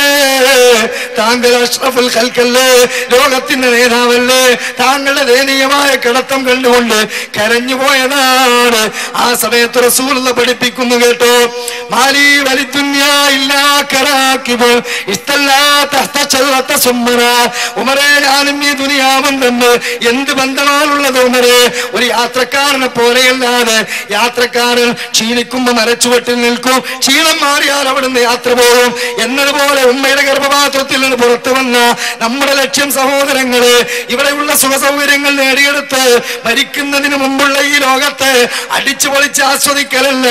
താങ്കൾ അഷ്റഫുൽ ഖൽഖല്ലേ, ലോകത്തിന്റെ നേതാവല്ലേ, താങ്കളുടെ ദയനീയമായ കിടത്തം കണ്ടുകൊണ്ട് കരഞ്ഞുപോയതാണ്. ആ സമയത്ത് റസൂലുള്ള പഠിപ്പിക്കുന്നു കേട്ടോ, മാലി വലിദുനിയാ ഇല്ലാ കറാകിബ് ഇസ്തല്ലാ തഹ്ത ശജറത സുമ്മറ. ഉമറേ, ഞാനും ഈ ദുനിയാവും തമ്മിൽ എന്ത് ബന്ധമാണുള്ളത് ഉമറേ? ഒരു യാത്രക്കാരനെ പോലെയല്ലാതെ. യാത്രക്കാരൻ ക്ഷീണിക്കുമ്പോ മരച്ചുവട്ടിൽ നിൽക്കും, ക്ഷീണം മാറിയാൽ അവിടുന്ന് യാത്ര പോകും എന്നതുപോലെ ഉമ്മയുടെ ഗർഭപാത്രത്തിൽ നിന്ന് പുറത്തു വന്ന നമ്മുടെ ലക്ഷ്യം സഹോദരങ്ങളെ, ഇവിടെയുള്ള സുഖസൗകര്യങ്ങൾ നേടിയെടുത്ത് മരിക്കുന്നതിന് മുമ്പുള്ള ഈ ലോകത്തെ അടിച്ചു പൊളിച്ച് ആസ്വദിക്കലല്ല,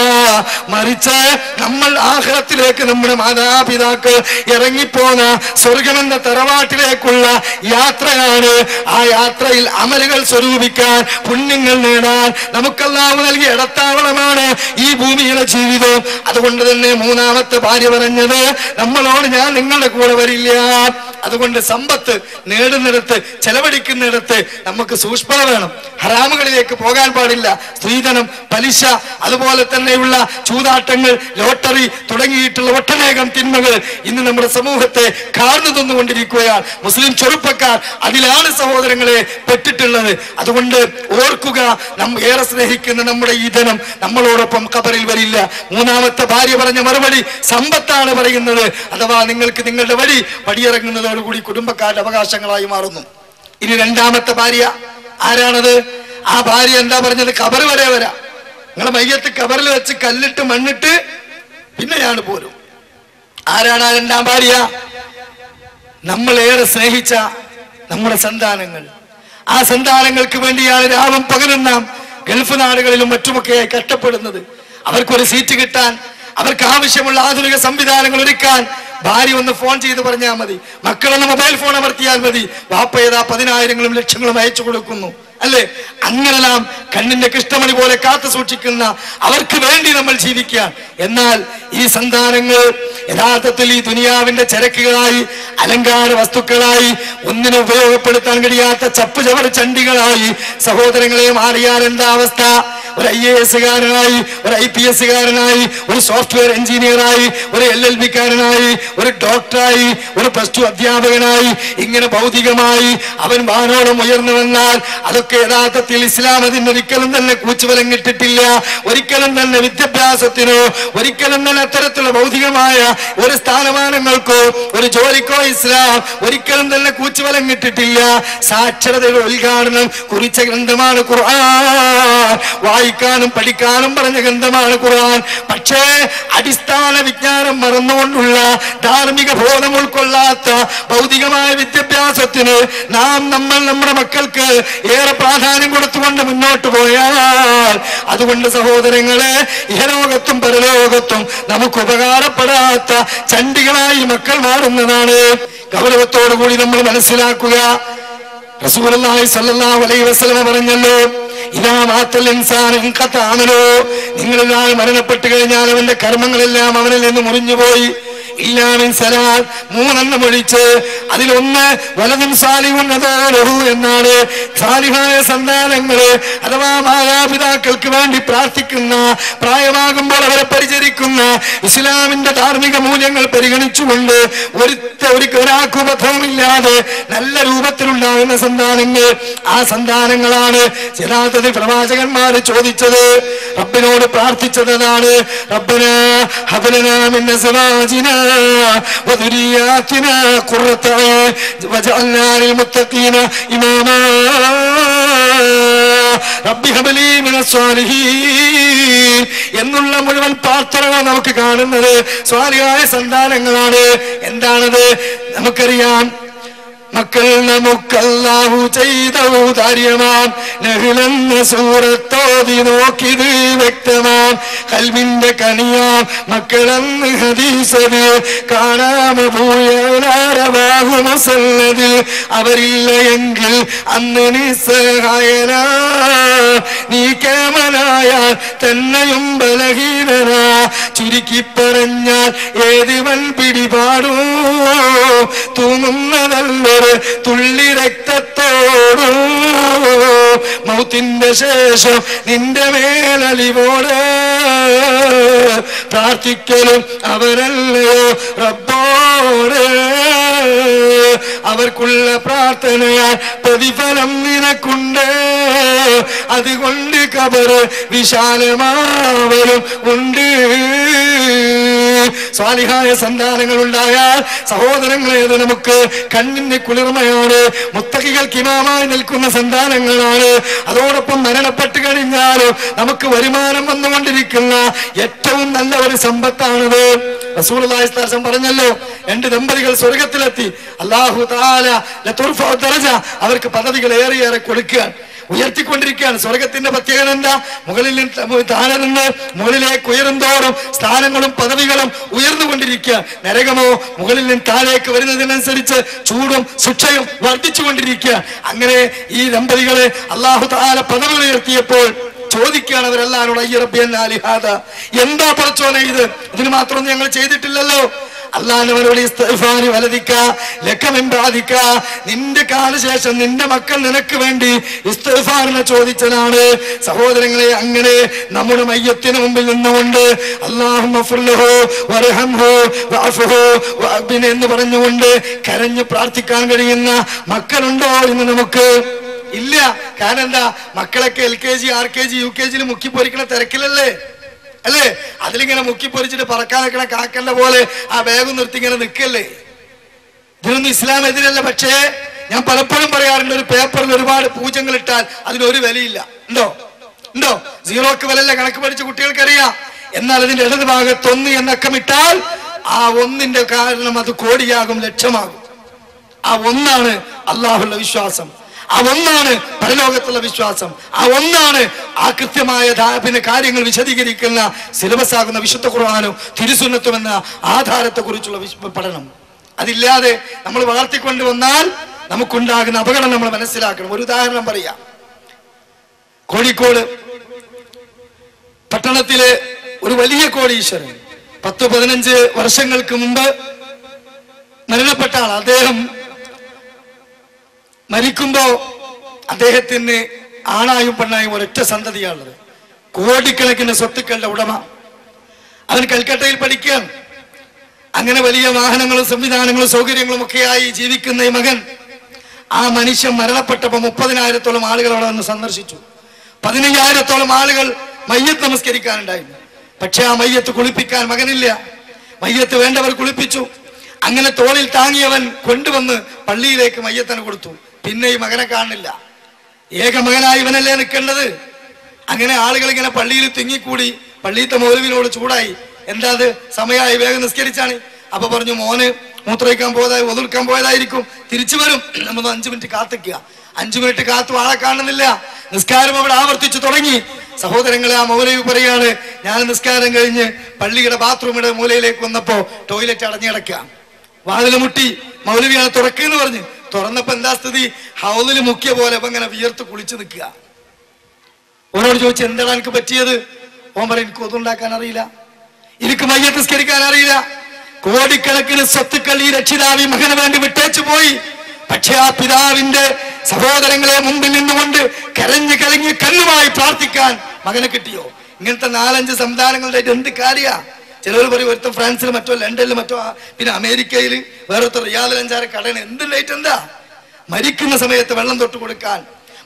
മറിച്ച് നമ്മൾ ആഖിറത്തിലേക്ക് നമ്മുടെ മാതാപിതാക്കൾ ഇറങ്ങിപ്പോന്ന സ്വർഗമെന്ന തറവാട്ടിലേക്കുള്ള യാത്രയാണ്. ആ യാത്രയിൽ അമലുകൾ സ്വരൂപിക്കാൻ, പുണ്യങ്ങൾ നേടാൻ നമുക്ക് അല്ലാഹു നൽകിയ ഇടത്താവളമാണ് ഈ ഭൂമിയിലെ ജീവിതം. അതുകൊണ്ട് തന്നെ മൂന്നാമത്തെ ഭാര്യ പറഞ്ഞത്, നമ്മളോട് ഞാൻ നിങ്ങളുടെ കൂടെ വരില്ല. അതുകൊണ്ട് സമ്പത്ത് നേടുന്നിടത്ത്, ചെലവഴിക്കുന്നിടത്ത് നമുക്ക് സൂക്ഷ്മത വേണം. ഹറാമുകളിലേക്ക് പോകാൻ പാടില്ല. സ്ത്രീധനം, പലിശ, അതുപോലെ തന്നെയുള്ള ചൂതാട്ടങ്ങൾ, ലോട്ടറി തുടങ്ങിയിട്ടുള്ള ഒട്ടനേകം തിന്മകൾ ഇന്ന് നമ്മുടെ സമൂഹത്തെ കാർന്നു തന്നുകൊണ്ടിരിക്കുകയാണ്. മുസ്ലിം ചെറുപ്പക്കാർ അതിലാണ് സഹോദരങ്ങളെ പെട്ടിട്ടുള്ളത്. അതുകൊണ്ട് ഓർക്കുക, ഏറെ സ്നേഹിക്കുന്ന നമ്മുടെ ഈ ധനം നമ്മളോടൊപ്പം ഖബറിൽ വരില്ല. മൂന്നാമത്തെ ഭാര്യ പറഞ്ഞ മറുപടി സമ്പത്താണ് പറയുന്നത്. അഥവാ നിങ്ങൾക്ക് നിങ്ങളുടെ വഴി പടിയിറങ്ങുന്നതോടുകൂടി കുടുംബക്കാരുടെ അവകാശങ്ങളായി മാറുന്നു. ഇനി രണ്ടാമത്തെ ഭാര്യ ആരാണത്? ആ ഭാര്യ എന്താ പറഞ്ഞത്? ഖബർ വരെ വരാം, നിങ്ങളെ മയ്യത്ത് ഖബറിൽ വെച്ച് കല്ലിട്ട് മണ്ണിട്ട് പിന്നെ ഞാൻ പോരും. ആരാണ് ആ രണ്ടാം ഭാര്യ? നമ്മൾ ഏറെ സ്നേഹിച്ച നമ്മുടെ സന്താനങ്ങൾ. ആ സന്താനങ്ങൾക്ക് വേണ്ടിയാണ് രാവും പകലും നാം ഗൾഫ് നാടുകളിലും മറ്റുമൊക്കെയായി കഷ്ടപ്പെടുന്നത്. അവർക്കൊരു സീറ്റ് കിട്ടാൻ, അവർക്ക് ആവശ്യമുള്ള ആധുനിക സംവിധാനങ്ങൾ ഒരുക്കാൻ ഭാര്യ ഒന്ന് ഫോൺ ചെയ്ത് പറഞ്ഞാൽ മതി, മക്കളൊന്ന് മൊബൈൽ ഫോൺ അമർത്തിയാൽ മതി, വാപ്പ ഏതാ 10,000-ങ്ങളും ലക്ഷങ്ങളും അയച്ചു കൊടുക്കുന്നു അല്ലേ? അങ്ങനെ നാം കണ്ണിന്റെ കൃഷ്ണമണി പോലെ കാത്തു സൂക്ഷിക്കുന്ന അവർക്ക് വേണ്ടി നമ്മൾ ജീവിക്കാൻ. എന്നാൽ ഈ സന്താനങ്ങൾ യഥാർത്ഥത്തിൽ ഈ ദുനിയാവിന്റെ ചരക്കുകളായി, അലങ്കാര വസ്തുക്കളായി, ഒന്നിനും ഉപയോഗപ്പെടുത്താൻ കഴിയാത്ത ചപ്പുചവർ ചണ്ടികളായി സഹോദരങ്ങളെ മാറിയാൽ എന്താ അവസ്ഥ? ഒരു IAS-കാരനായി, ഒരു IPS-കാരനായി, ഒരു സോഫ്റ്റ്വെയർ എഞ്ചിനീയറായി, ഒരു LLB-കാരനായി, ഒരു ഡോക്ടറായി, ഒരു +2 അധ്യാപകനായി, ഇങ്ങനെ ഭൗതികമായി അവൻ വാനോളം ഉയർന്നു വന്നാൽ അതൊക്കെ യഥാർത്ഥത്തിൽ ഇസ്ലാം അതിന് ഒരിക്കലും തന്നെ കൂച്ചുവലം കിട്ടിട്ടില്ല. ഒരിക്കലും തന്നെ വിദ്യാഭ്യാസത്തിനോ, ഒരിക്കലും തന്നെ അത്തരത്തിലുള്ള ഭൗതികമായ ഒരു സ്ഥാനമാനങ്ങൾക്കോ, ഒരു ജോലിക്കോ ഇസ്ലാം ഒരിക്കലും തന്നെ കൂച്ചുവലം കിട്ടിട്ടില്ല. സാക്ഷരതയുടെ ഉദ്ഘാടനം കുറിച്ച ഗ്രന്ഥമാണ് ഖുർആൻ. വായിക്കാനും പഠിക്കാനും പറഞ്ഞ ഗ്രന്ഥമാണ് ഖുർആൻ. പക്ഷേ അടിസ്ഥാന വിജ്ഞാനം മറന്നുകൊണ്ടുള്ള, ധാർമ്മിക ബോധം ഉൾക്കൊള്ളാത്ത ഭൗതികമായ വിദ്യാഭ്യാസത്തിന് നമ്മൾ നമ്മുടെ മക്കൾക്ക് ഏറെ പ്രാധാന്യം കൊടുത്തുകൊണ്ട് മുന്നോട്ട് പോയാൽ, അതുകൊണ്ട് സഹോദരങ്ങളെ, ഇഹലോകത്തും പരലോകത്തും നമുക്ക് ഉപകാരപ്പെടാത്ത ചണ്ടികളായി മക്കൾ മാറുന്നതാണ്. ഗൗരവത്തോടുകൂടി നമ്മൾ മനസ്സിലാക്കുക. റസൂലുള്ളാഹി സ്വല്ലല്ലാഹു അലൈഹി വസല്ലം പറഞ്ഞല്ലോ, ഇദാ മാത്തൽ ഇൻസാനു ഇൻഖതഅ അമലു, നിങ്ങളൊരാൾ മരണപ്പെട്ടു കഴിഞ്ഞാൽ അവന്റെ കർമ്മങ്ങളെല്ലാം അവനിൽ നിന്ന് മുറിഞ്ഞുപോയി. ഇല്ലാമിൻ സലാത്ത്, മൂന്നെണ്ണം ഒഴിച്ച് അതിലൊന്ന് വലതും സാലിഹുൻ അദാലഹു എന്നാണ്. സാലിഹായ സന്താനങ്ങള് അഥവാ മാതാപിതാക്കൾക്ക് വേണ്ടി പ്രാർത്ഥിക്കുന്ന, പ്രായമാകുമ്പോൾ അവരെ പരിചരിക്കുന്ന, ഇസ്ലാമിന്റെ ധാർമ്മിക മൂല്യങ്ങൾ പരിഗണിച്ചുകൊണ്ട് ഒരാൾക്കും ബന്ധവുമില്ലാതെ നല്ല രൂപത്തിലുണ്ടാകുന്ന സന്താനങ്ങൾ, ആ സന്താനങ്ങളാണ് യഥാർത്ഥത്തിൽ പ്രവാചകന്മാർ ചോദിച്ചത്, റബ്ബിനോട് പ്രാർത്ഥിച്ചതാണ്. റബ്ബനാ ഹബ് ലനാ മിൻ അസ്വാജിനാ വദുരിയാതിനാ ഖുർറത അയ്ൻ വജഅൽനാ ലിൽ മുത്തഖീന ഇമാമാ റബ്ബി ഹബ് ലീ മിനസ് സ്വാലിഹീൻ എന്നുള്ള മുഴുവൻ പ്രാർത്ഥനകൾ നമുക്ക് കാണുന്നത് സ്വാലിഹായ സന്താനങ്ങളാണ്. എന്താണത് നമുക്കറിയാം. മക്കൾ നമുക്കല്ലാഹു ചെയ്ത ഔദാര്യമാം, നഹ്ലെന്ന സൂറത്തോതി നോക്കിത് വ്യക്തമാം, കൽബിന്റെ കണിയാം മക്കളെന്ന് ഹദീസത് കാണാമൂയനാരവാഹുമസല്ലത്, അവരില്ല എങ്കിൽ അന്ന് നിസ്സഹായന, നീ കേമനായാൽ തന്നെയും ബലഹീനനാ, ചുരുക്കി പറഞ്ഞാൽ ഏതിവൻ പിടിപാടൂ, തൂങ്ങുന്നതല്ലൊരു തുള്ളി രക്തത്തോടു, മൗത്തിന്റെ ശേഷം നിന്റെ മേലലിവോട് പ്രാർത്ഥിക്കലും അവരല്ലയോ റബ്ബോട്, അവർക്കുള്ള പ്രാർത്ഥനയാൽ പ്രതിഫലം നിനക്കുണ്ട്, അതുകൊണ്ട് ഖബറ് വിശാലമാവരും ഉണ്ട്. സ്വാലിഹായ സന്താനങ്ങൾ ഉണ്ടായാൽ സഹോദരങ്ങളേത് നമുക്ക് കണ്ണിന് കുളിർമയാണ്, മുത്തഖികൾക്ക് ഇമാമായി നിൽക്കുന്ന സന്താനങ്ങളാണ്. അതോടൊപ്പം മരണപ്പെട്ട് കഴിഞ്ഞാലും നമുക്ക് വരുമാനം വന്നുകൊണ്ടിരിക്കുന്ന ഏറ്റവും നല്ല ഒരു സമ്പത്താണത്. റസൂലുള്ളാഹി സ്വല്ലല്ലാഹു അലൈഹി വസല്ലം പറഞ്ഞല്ലോ, 2 ദമ്പതികൾ സ്വർഗത്തിലെത്തി, അല്ലാഹു തആല ലതുർഫഉ ദറജ, അവർക്ക് പദവികൾ ഏറെ കൊടുക്കുകയാണ്, ഉയർത്തിക്കൊണ്ടിരിക്കുകയാണ്. സ്വർഗത്തിന്റെ പ്രത്യേകത എന്താ? മുകളിൽ നിന്ന് താഴെ നിന്ന് മുകളിലേക്ക് ഉയരുന്തോറും സ്ഥാനങ്ങളും പദവികളും ഉയർന്നുകൊണ്ടിരിക്കുക. നരകമോ മുകളിൽ നിന്ന് താഴേക്ക് വരുന്നതിനനുസരിച്ച് ചൂടും ശിക്ഷയും വർദ്ധിച്ചുകൊണ്ടിരിക്കുക. അങ്ങനെ ഈ ദമ്പതികളെ അല്ലാഹു തആല പദവികൾ ഉയർത്തിയപ്പോൾ ചോദിക്കുകയാണ് അവരെല്ലാവരോട്, അയ്യ റബ്ബി അന്നാ ലിഹാദ, എന്താ പടച്ചോനെ ഇത്, ഇതിന് മാത്രമൊന്നും ഞങ്ങൾ ചെയ്തിട്ടില്ലല്ലോ. അല്ലാഹുവിനോട് ഇസ്തിഗ്ഫാരി വലദിക ലക മിൻ ബാദിക, നിന്റെ കാലശേഷം നിന്റെ മക്കൾ നിനക്ക് വേണ്ടി ഇസ്തിഗ്ഫാറിനെ ചോദിച്ചതാണ്. സഹോദരങ്ങളെ, അങ്ങനെ നമ്മുടെ മയ്യത്തിന് മുമ്പിൽ നിന്നുകൊണ്ട് അല്ലാഹുമ്മ ഫുർലഹു വർഹംഹു വഅഫ്ഹു വഅബ്നി എന്ന് പറഞ്ഞുകൊണ്ട് കരഞ്ഞു പ്രാർത്ഥിക്കാൻ കഴിയുന്ന മക്കളുണ്ടോ ഇന്ന് നമുക്ക്? ഇല്ല. കാരണം എന്താ? മക്കളൊക്കെ LKG RKG UKG മുക്കിപ്പൊരിക്കണ തിരക്കിലല്ലേ അല്ലേ? അതിലിങ്ങനെ മുക്കിപ്പൊരിച്ചിട്ട് പറക്കാൻ നിൽക്കണ കാക്കന്റെ പോലെ ആ ബാഗ് നിർത്തി ഇങ്ങനെ നിൽക്കല്ലേ. ഇതിനൊന്നും ഇസ്ലാം എതിരല്ല. പക്ഷേ ഞാൻ പലപ്പോഴും പറയാറുണ്ട്, ഒരു പേപ്പറിൽ ഒരുപാട് പൂജ്യങ്ങൾ ഇട്ടാൽ അതിനൊരു വിലയില്ല. ഉണ്ടോ? സീറോക്ക് വിലയില്ല, കണക്ക് പഠിച്ച കുട്ടികൾക്കറിയാം. എന്നാൽ അതിന്റെ ഇടത് ഭാഗത്ത് 1 എന്നക്കം ഇട്ടാൽ ആ 1ന്റെ കാരണം അത് കോടിയാകും, ലക്ഷമാകും. ആ 1 അള്ളാഹുള്ള വിശ്വാസം, ആ 1 പരലോകത്തുള്ള വിശ്വാസം, ആ 1 ആ കൃത്യമായ പിന്നെ കാര്യങ്ങൾ വിശദീകരിക്കുന്ന സിലബസ് ആകുന്ന വിശുദ്ധ ഖുർആനും തിരുസുന്നത്തും എന്ന ആധാരത്തെ കുറിച്ചുള്ള പഠനം. അതില്ലാതെ നമ്മൾ വളർത്തിക്കൊണ്ട് വന്നാൽ നമുക്കുണ്ടാകുന്ന അപകടം നമ്മൾ മനസ്സിലാക്കണം. ഒരു ഉദാഹരണം പറയാം. കോഴിക്കോട് പട്ടണത്തിലെ ഒരു വലിയ കോടീശ്വരൻ 10-15 വർഷങ്ങൾക്ക് മുമ്പ് മരണപ്പെട്ട ആൾ. അദ്ദേഹം മരിക്കുമ്പോ അദ്ദേഹത്തിന് ആണായും പെണ്ണായും ഒരൊറ്റ സന്തതിയാണുള്ളത്. കോടിക്കണക്കിന് സ്വത്തുക്കളുടെ ഉടമ. അവൻ കൽക്കട്ടയിൽ പഠിക്കുകയാണ്. അങ്ങനെ വലിയ വാഹനങ്ങളും സംവിധാനങ്ങളും സൗകര്യങ്ങളും ഒക്കെയായി ജീവിക്കുന്ന ഈ മകൻ, ആ മനുഷ്യൻ മരണപ്പെട്ടപ്പോൾ 30,000-ഓളം ആളുകൾ അവിടെ വന്ന് സന്ദർശിച്ചു. 15,000-ഓളം ആളുകൾ മയ്യത്ത് നമസ്കരിക്കാനുണ്ടായിരുന്നു. പക്ഷെ ആ മയ്യത്ത് കുളിപ്പിക്കാൻ മകനില്ല. മയ്യത്ത് വേണ്ടവർ കുളിപ്പിച്ചു. അങ്ങനെ തോളിൽ താങ്ങിയവൻ കൊണ്ടുവന്ന് പള്ളിയിലേക്ക് മയ്യത്തനെ കൊടുത്തു. പിന്നെ ഈ മകനെ കാണുന്നില്ല. ഏക മകനായി ഇവനല്ലേ നിൽക്കേണ്ടത്. അങ്ങനെ ആളുകൾ ഇങ്ങനെ പള്ളിയിൽ തിങ്ങിക്കൂടി. പള്ളിയിലത്തെ മൗലവിനോട് ചൂടായി, എന്താ അത്, സമയമായി, വേഗം നിസ്കരിച്ചാണ്. അപ്പൊ പറഞ്ഞു, മോന് മൂത്രയിക്കാൻ പോയതായി, ഒതുക്കാൻ പോയതായിരിക്കും, തിരിച്ചു വരും, നമ്മൾ 5 മിനിറ്റ് കാത്തിക്കുക. 5 മിനിറ്റ് കാത്തു, ആളെ കാണുന്നില്ല. നിസ്കാരം അവിടെ ആവർത്തിച്ചു തുടങ്ങി. സഹോദരങ്ങളെ, ആ മൗലവി പറയാണ്, ഞാൻ നിസ്കാരം കഴിഞ്ഞ് പള്ളിയുടെ ബാത്റൂമിയുടെ മൂലയിലേക്ക് വന്നപ്പോ ടോയ്ലറ്റ് അടഞ്ഞു കിടക്കുക. വാതില് മുട്ടി. മൗലവിയാണ് തുറക്കെന്ന് പറഞ്ഞു. തുറന്നപ്പോ എന്താ സ്ഥിതി? ഹൗദിൽ മുക്കിയ പോലെ അപ്പൊ ഇങ്ങനെ വിയർത്ത് കുളിച്ചു നിൽക്കുക. ഓനോട് ചോദിച്ചു, എന്താണ് എനിക്ക് പറ്റിയത്? ഓൻ പറയും, എനിക്ക് ഒതുണ്ടാക്കാൻ അറിയില്ല, എനിക്ക് മയ്യത്ത് നിസ്കരിക്കാൻ അറിയില്ല. കോടിക്കണക്കിന് സ്വത്തുക്കൾ ഈ രക്ഷിതാവ് ഈ മകന് വേണ്ടി വിട്ടേച്ചു പോയി. പക്ഷെ ആ പിതാവിന്റെ സഹോദരങ്ങളെ മുമ്പിൽ നിന്നുകൊണ്ട് കരഞ്ഞു കലങ്ങി കണ്ണുമായി പ്രാർത്ഥിക്കാൻ മകനെ കിട്ടിയോ? ഇങ്ങനത്തെ 4-5 സംസ്ഥാനങ്ങളുടെ എന്ത് കാര്യ? ചിലവർ പറയും ഒരുത്തം ഫ്രാൻസിൽ, മറ്റോ ലണ്ടനിൽ, മറ്റോ പിന്നെ അമേരിക്കയിൽ, വേറൊരുത്തർ റിയാദിൽ 5-6 കടയാണ്. എന്ത് ലൈറ്റ് എന്താ? മരിക്കുന്ന സമയത്ത് വെള്ളം തൊട്ട് കൊടുക്കാൻ,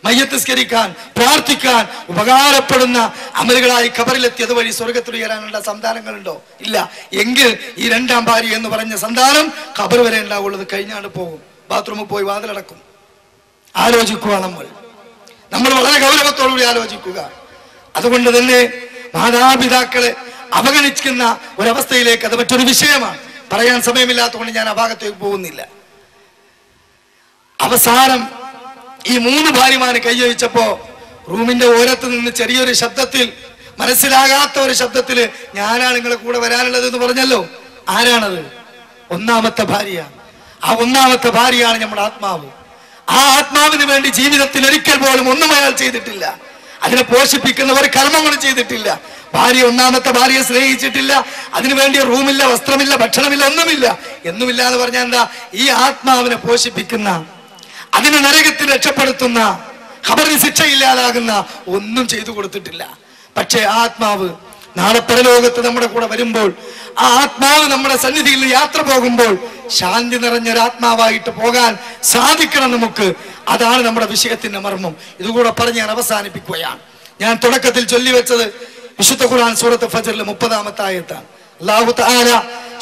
മയ്യത്തിസ്കരിക്കാൻ, പ്രാർത്ഥിക്കാൻ ഉപകാരപ്പെടുന്ന അമലുകളായി ഖബറിലെത്തിയത് വഴി സ്വർഗത്തിൽ ഉയരാനുള്ള സന്താനങ്ങളുണ്ടോ? ഇല്ല. എങ്കിൽ ഈ 2ാം ഭാര്യ എന്ന് പറഞ്ഞ സന്താനം ഖബർ വരെ ഉണ്ടാവുള്ളത്, കഴിഞ്ഞാണ്ട് പോകും, ബാത്റൂമിൽ പോയി വാതിലടക്കും. ആലോചിക്കുക, നമ്മൾ വളരെ ഗൗരവത്തോടുകൂടി ആലോചിക്കുക. അതുകൊണ്ട് തന്നെ മാതാപിതാക്കളെ അവഗണിക്കുന്ന ഒരവസ്ഥയിലേക്ക്, അത് മറ്റൊരു വിഷയമാണ്, പറയാൻ സമയമില്ലാത്തതുകൊണ്ട് ഞാൻ ആ ഭാഗത്തേക്ക് പോകുന്നില്ല. അവസാനം ഈ 3 ഭാര്യമാര് കൈവച്ചപ്പോ റൂമിന്റെ ഓരത്ത് നിന്ന് ചെറിയൊരു ശബ്ദത്തിൽ, മനസ്സിലാകാത്ത ഒരു ശബ്ദത്തിൽ, ഞാനാണ് നിങ്ങളെ കൂടെ വരാനുള്ളത് എന്ന് പറഞ്ഞല്ലോ. ആരാണത്? 1ാമത്തെ ഭാര്യ. ആ 1ാമത്തെ ഭാര്യയാണ് നമ്മുടെ ആത്മാവ്. ആ ആത്മാവിന് വേണ്ടി ജീവിതത്തിൽ ഒരിക്കൽ പോലും ഒന്നും അയാൾ ചെയ്തിട്ടില്ല. അതിനെ പോഷിപ്പിക്കുന്ന ഒരു കർമ്മങ്ങളും ചെയ്തിട്ടില്ല. ഭാര്യ 1ാമത്തെ ഭാര്യയെ സ്നേഹിച്ചിട്ടില്ല. അതിനുവേണ്ടി റൂമില്ല, വസ്ത്രമില്ല, ഭക്ഷണമില്ല, ഒന്നുമില്ല. എന്നുമില്ല എന്ന് പറഞ്ഞാൽ എന്താ? ഈ ആത്മാവിനെ പോഷിപ്പിക്കുന്ന, അതിനെ നരകത്തിൽ രക്ഷപ്പെടുത്തുന്ന, ഖബറിൽ ശിക്ഷയില്ലാതാകുന്ന ഒന്നും ചെയ്തു കൊടുത്തിട്ടില്ല. പക്ഷേ ആത്മാവ് നാളെ പരലോകത്ത് നമ്മുടെ കൂടെ വരുമ്പോൾ, ആ ആത്മാവ് നമ്മുടെ സന്നിധിയിൽ യാത്ര പോകുമ്പോൾ ശാന്തി നിറഞ്ഞൊരാത്മാവായിട്ട് പോകാൻ സാധിക്കണം നമുക്ക്. അതാണ് നമ്മുടെ വിഷയത്തിന്റെ മർമ്മം. ഇതുകൂടെ പറഞ്ഞ് ഞാൻ അവസാനിപ്പിക്കുകയാണ്. ഞാൻ തുടക്കത്തിൽ ചൊല്ലിവെച്ചത് വിശുദ്ധ ഖുർആൻ സൂറത്ത് ഫജ്റിലെ 30-ാമത്തെ ആയത്താണ്. അല്ലാഹു തആല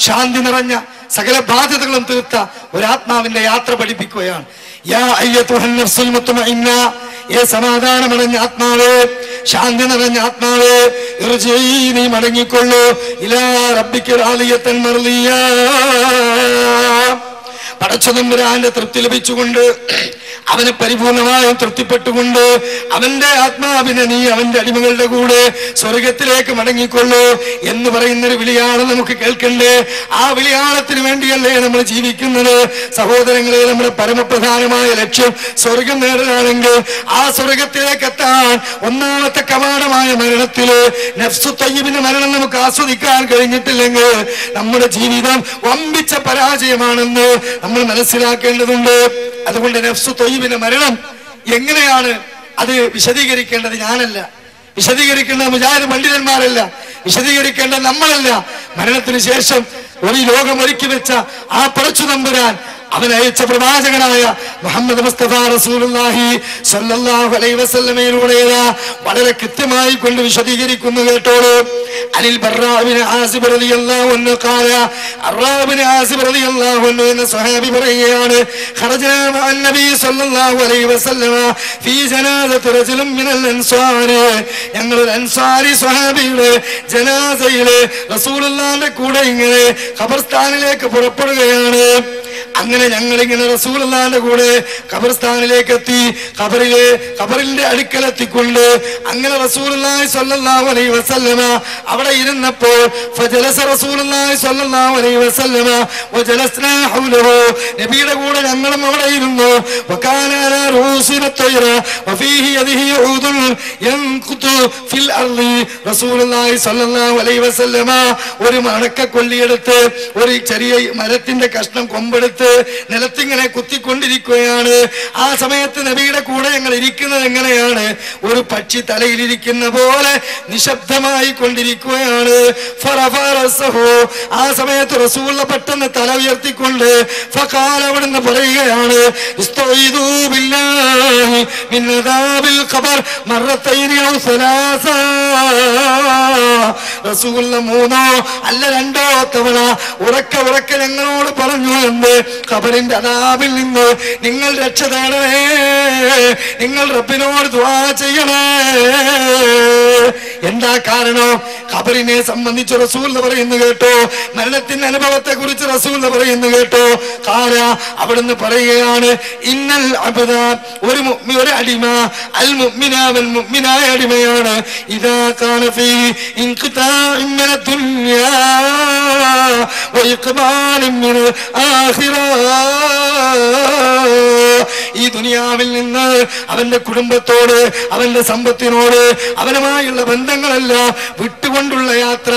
ശാന്തി നിറഞ്ഞ സകല ബാധ്യതകളും തീർത്ത ഒരാത്മാവിന്റെ യാത്ര പഠിപ്പിക്കുകയാണ്. യാ അയ്യതുഹൻ നഫ്സുൽ മുത്മഇന്ന, ഏ സമാധാനമടഞ്ഞ ആത്മാവേ, ശാന്തി നിറഞ്ഞ ആത്മാവേ, ഇർജിഇ, നീ മടങ്ങിക്കൊള്ളൂ, ഇലാ റബ്ബിക റാദിയതൻ മർദിയ, പടച്ചതമ്പുരാന്റെ തൃപ്തി ലഭിച്ചുകൊണ്ട്, അവനെ പരിപൂർണമായും തൃപ്തിപ്പെട്ടുകൊണ്ട് അവന്റെ ആത്മാവിനെ നീ അവന്റെ അടിമകളുടെ കൂടെ സ്വർഗത്തിലേക്ക് മടങ്ങിക്കൊള്ളൂ എന്ന് പറയുന്നൊരു വിളിയാണ് നമുക്ക് കേൾക്കണ്ടേ. ആ വിളിയാളത്തിന് വേണ്ടിയല്ലേ നമ്മൾ ജീവിക്കുന്നത്? സഹോദരങ്ങളെ, നമ്മുടെ പരമപ്രധാനമായ ലക്ഷ്യം സ്വർഗം നേടാനാണെങ്കിൽ ആ സ്വർഗത്തിലേക്ക് എത്താൻ 1ാമത്തെ കവാടമായ മരണത്തില് നഫ്സു തയ്യിബിന്റെ മരണം നമുക്ക് ആസ്വദിക്കാൻ കഴിഞ്ഞിട്ടില്ലെങ്കിൽ നമ്മുടെ ജീവിതം വമ്പിച്ച പരാജയമാണെന്ന് നമ്മൾ മനസ്സിലാക്കേണ്ടതുണ്ട്. അതുകൊണ്ട് നഫ്സു തയ്യിബിന്റെ മരണം എങ്ങനെയാണ് അത് വിശദീകരിക്കേണ്ടത് ഞാനല്ല, വിശദീകരിക്കേണ്ടത് മുജാഹിദ് പണ്ഡിതന്മാരല്ല, വിശദീകരിക്കേണ്ടത് നമ്മളല്ല. മരണത്തിന് ശേഷം ഒരു ലോകം ഒരുക്കി വെച്ച ആ പടച്ചു തമ്പുരാൻ, അവൻ അയച്ച പ്രവാചകനായ മുഹമ്മദ് മുസ്തഫ റസൂലുള്ളാഹി സ്വല്ലല്ലാഹു അലൈഹി വസല്ലമയിലൂടെ വളരെ കൃത്യമായി കൊണ്ട് വിശദീകരിക്കുന്നു. കേട്ടോളൂ. അനിൽ ബർറാബിൻ ആസിബ് റളിയല്ലാഹു അൻഹു ഖാല, അർറാബിൻ ആസിബ് റളിയല്ലാഹു അൻഹു എന്ന സ്വഹാബി പറയുകയാണ്, ഖറജനാ മഅൻ നബി സ്വല്ലല്ലാഹു അലൈഹി വസല്ലമ ഫീ ജനാസത്തി റജുലിൻ മിനൽ അൻസാർ, ഞങ്ങൾ ഒരു അൻസാരി സ്വഹാബിയുടെ ജനാസയിലെ റസൂലുള്ളാഹിന്റെ കൂടെ ഇങ്ങനെ ഖബർസ്ഥാനിലേക്ക് പുറപ്പെടുകയാണ്. അങ്ങനെ ഞങ്ങളിങ്ങനെ റസൂലുള്ളാഹിന്റെ കൂടെ ഖബർസ്ഥാനിലേക്ക് എത്തി. ഖബറിന്റെ അടുക്കലെത്തിക്കൊണ്ട് അങ്ങനെ റസൂലുള്ളാഹി സ്വല്ലല്ലാഹു അലൈഹി വസല്ലമ അവിടെ ഇരുന്നപ്പോൾ ഫജലസ റസൂലുള്ളാഹി സ്വല്ലല്ലാഹു അലൈഹി വസല്ലമ വജലസ്നാ ഹൗലഹു, നബിയുടെ കൂടെ ഞങ്ങളും അവിടെ ഇരുന്നു. വകാന അലാ റൂസിന തയ്റ വഫീഹി യദിഹി ഊദുൻ യൻഖുതു ഫിൽ അർളി, റസൂലുള്ളാഹി സ്വല്ലല്ലാഹു അലൈഹി വസല്ലമ ഒരു മണക്കക്കൊല്ലിയെടുത്ത്, ഒരു ചെറിയ മരത്തിന്റെ കഷ്ണം കൊമ്പെടുത്ത് നിലത്തിങ്ങനെ കുത്തിക്കൊണ്ടിരിക്കുകയാണ്. ആ സമയത്ത് നബിയുടെ കൂടെ ഞങ്ങൾ ഇരിക്കുന്നത് എങ്ങനെയാണ്? ഒരു പക്ഷി തലയിലിരിക്കുന്ന പോലെ നിശബ്ദമായി കൊണ്ടിരിക്കുകയാണ്. ആ സമയത്ത് റസൂൽ പെട്ടെന്ന് തല ഉയർത്തിക്കൊണ്ട് ഫഖാല, അവിടുന്ന് പറയുകയാണ്, ഇസ്തഈദൂ ബില്ലാഹി മിൻ അദാബിൽ ഖബർ മറത്തൈനി ഔ സലാസ, റസൂൽ 3 അല്ല 2 തവണ ഉറക്കെ ഞങ്ങളോട് പറഞ്ഞു എന്ന്, ഖബറിന്റെ അദാബിൽ നിന്ന് നിങ്ങൾ രക്ഷ തേടണേ, നിങ്ങൾ റബ്ബിനോട് ദുആ ചെയ്യണേ. എന്താ കാരണം? ഖബറിനെ സംബന്ധിച്ച് റസൂൽ പറയുന്നു കേട്ടോ, മരണത്തിന്റെ അനുഭവത്തെ കുറിച്ച് റസൂൽ പറയുന്നു കേട്ടോ. ഖാല, അവിടുന്ന് പറയുകയാണ്, ഇന്നൽ അബ്ദ, ഒരു അടിമ, അൽ മുഅ്മിന, വൽ മുഅ്മിനായ അടിമയാണ്, ഇദാ കാന ഫീ ഇൻഖിതാഇൻ മിന ദുനിയാ വ ഇഖ്ബാലിൻ മിന ആഖിറ, ഈ ദുനിയാവിൽ നിന്ന് അവന്റെ കുടുംബത്തോട്, അവന്റെ സമ്പത്തിനോട്, അവനുമായുള്ള ബന്ധങ്ങളെല്ലാം വിട്ടുകൊണ്ടുള്ള യാത്ര.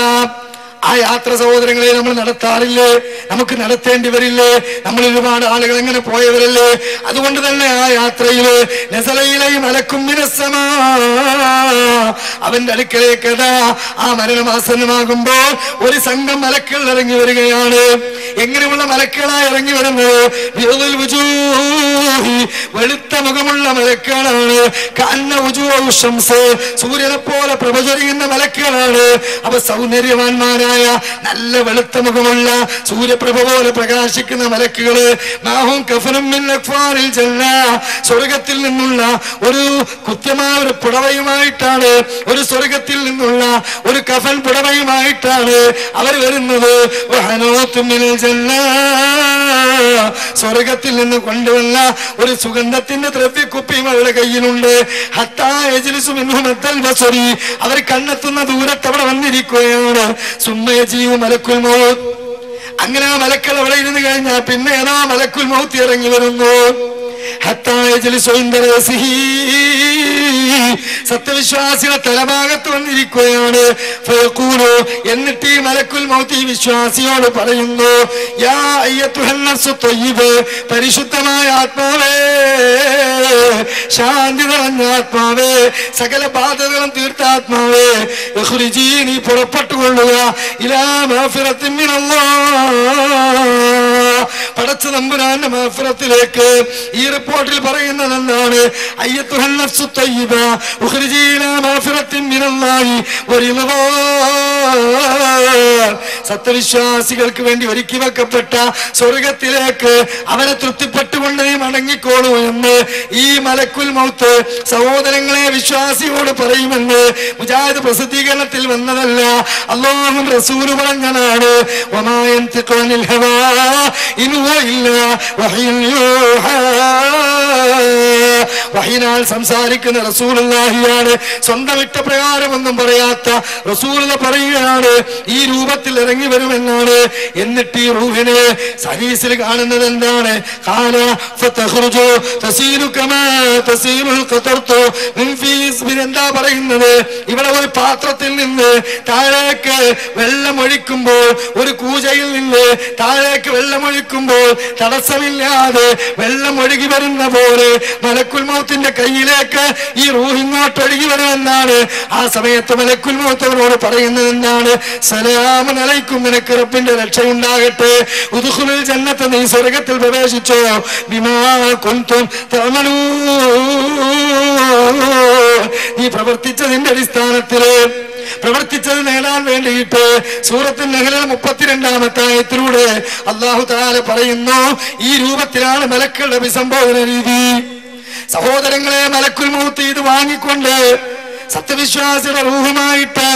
ആ യാത്ര സഹോദരങ്ങളെ നമ്മൾ നടത്താറില്ലേ? നമുക്ക് നടത്തേണ്ടി വരില്ലേ? നമ്മൾ ഒരുപാട് ആളുകൾ എങ്ങനെ പോയവരല്ലേ? അതുകൊണ്ട് തന്നെ ആ യാത്രയില് നസലയിലെയും മലക്കും മിനസ്സമാ, അവന്റെ അടുക്കലേക്ക് ആ മരണമാസന്നമാകുമ്പോ ഒരു സംഘം മലക്കുകൾ ഇറങ്ങി വരികയാണ്. എങ്ങനെയുള്ള മലക്കുകളായി ഇറങ്ങി വരുന്നത്? വെളുത്ത മുഖമുള്ള മലക്കുകളാണ്. സൂര്യനെ പോലെ പ്രഭചരിക്കുന്ന മലക്കുകളാണ്. അവ സൗന്ദര്യവാന്മാരായ നല്ല വെളുത്ത മുഖമുള്ള സൂര്യപ്രഭ പോലെ പ്രകാശിക്കുന്ന മലക്കുകള്. സ്വർഗത്തിൽ നിന്നുള്ള ഒരു കൃത്യമായ ഒരു പുടവയുമായിട്ടാണ്, ഒരു സ്വർഗത്തിൽ നിന്നുള്ള ഒരു കഫൻ പുടവയുമായിട്ടാണ് അവർ വരുന്നത്. സ്വർഗത്തിൽ നിന്ന് കൊണ്ടുവന്ന ഒരു സുഗന്ധത്തിന്റെ ദ്രവ്യക്കുപ്പിയും അവരുടെ കയ്യിലുണ്ട്. അവർ കണ്ണെത്തുന്ന ദൂരത്ത് അവിടെ വന്നിരിക്കുകയാണ്. സുമ്മയജീവ് മലക്കുൽ മൗത്ത്. അങ്ങനെ ആ മലക്കൾ അവിടെ ഇരുന്ന് കഴിഞ്ഞാൽ പിന്നെ ഏതാ മലക്കുൽ മൗത്ത് ഇറങ്ങി വരുന്നു. സത്യവിശ്വാസിയുടെ തലഭാഗത്ത് വന്നിരിക്കുകയാണ്. എന്നിട്ട് ഈ മലക്കുൽ മൗത്ത് ഈ വിശ്വാസിയോട് പറയുന്നു, യാ അയ്യത്തുഹൻ നഫ്സു ത്വയ്യിബ്, പരിശുദ്ധമായ ആത്മാവേ, ശാന്തി നിറഞ്ഞ ആത്മാവേ, സകല ബാധകളും തീർത്ത ആത്മാവേ, ഇഖ്രിജീ, നീ പുറപ്പെട്ടുകൊള്ളുക, ഇലാ മഗ്ഫിറത്തിൻ മിനല്ലാഹ്, പടച്ച തമ്പുരാന്റെ മഗ്ഫിറത്തിലേക്ക്. ഈ റിപ്പോർട്ടിൽ പറയുന്നത് എന്താണ്? അയ്യത്തുഹൻ നഫ്സു ത്വയ്യിബ ഉഖ്രിജീ ഇലാ മഗ്ഫിറത്തിൻ മിനല്ലാഹി വറിളവാൻ. സത്യവിശ്വാസികൾക്ക് വേണ്ടി ഒരുക്കി വെക്കപ്പെട്ട സ്വർഗത്തിലേക്ക് അവരെ തൃപ്തിപ്പെട്ടുകൊണ്ട് നീ മടങ്ങിക്കോളൂ എന്ന് ഈ മലക്കുൽ മൗത്ത് സഹോദരങ്ങളെ വിശ്വാസിയോട് പറയുമെന്ന് മുജാഹിദ് പ്രസിദ്ധീകരണത്തിൽ വന്നതല്ല, അല്ലാഹുവും റസൂലും പറഞ്ഞതാണ്. വമാ യൻതിഖു അനിൽ ഹവാ ഇൻ ഹുവ ഇല്ലാ വഹ്യുൻ യൂഹാ. വഹീനാൽ സംസാരിക്കുന്ന റസൂലുള്ളാഹിയാണ്. സ്വന്തം ഇഷ്ടപ്രകാരമൊന്നും പറയാത്ത റസൂലുള്ള പറയുകയാണ് ഈ രൂപത്തിൽ ഇറങ്ങി വരുമെന്നാണ്. എന്നിട്ട് ഈ റൂഹിനെ ഹദീസിൽ കാണുന്നത് എന്താണ്? ഖാല ഫതഖ്റുജു തസീലു കമാ തസീലുൽ ഖതർതു മിൻ ഫീസ്. എന്താ പറയുന്നത്? ഇവിടെ ഒരു പാത്രത്തിൽ നിന്ന് താഴേക്ക് വെള്ളമൊഴിക്കുമ്പോൾ, ഒരു കൂജയിൽ നിന്ന് താഴേക്ക് വെള്ളമൊഴിക്കുമ്പോൾ തടസ്സമില്ലാതെ വെള്ളം ഒഴുകി വരുന്ന പോലെ മലക്കുൽ മൗത്തിന്റെ കയ്യിലേക്ക് ഈ റൂഹ് ഇങ്ങോട്ട് ഒഴുകി വരുമെന്നാണ്. ആ സമയത്ത് മലക്കുൽ മൗത്ത് അവരോട് പറയുന്നത് എന്താണ്? സലാമുൻ അലൈക്കും, നിനക്ക് റബ്ബിന്റെ രക്ഷയുണ്ടാകട്ടെ, ഉദ്ഖുലുൽ ജന്നത്ത്, നീ സ്വർഗ്ഗത്തിൽ പ്രവേശിച്ചോ, ബിമാ കുൻതും തഅമലൂൻ, നീ പ്രവർത്തിച്ചതിന്റെ അടിസ്ഥാനത്തില്, പ്രവർത്തിച്ചത് നേടാൻ വേണ്ടിയിട്ട്. സൂറത്തുൽ നഹ്ലിൽ 32-ാമത്തെ ആയത്തിലൂടെ അല്ലാഹു തആല പറയുന്നു, ഈ രൂപത്തിലാണ് മലക്കുകളുടെ അഭിസംബോധന രീതി. സഹോദരങ്ങളെ, മലക്കുൽ മൗത്ത് ഇത് വാങ്ങിക്കൊണ്ട് സത്യവിശ്വാസിയുടെ റൂഹുമായിട്ട്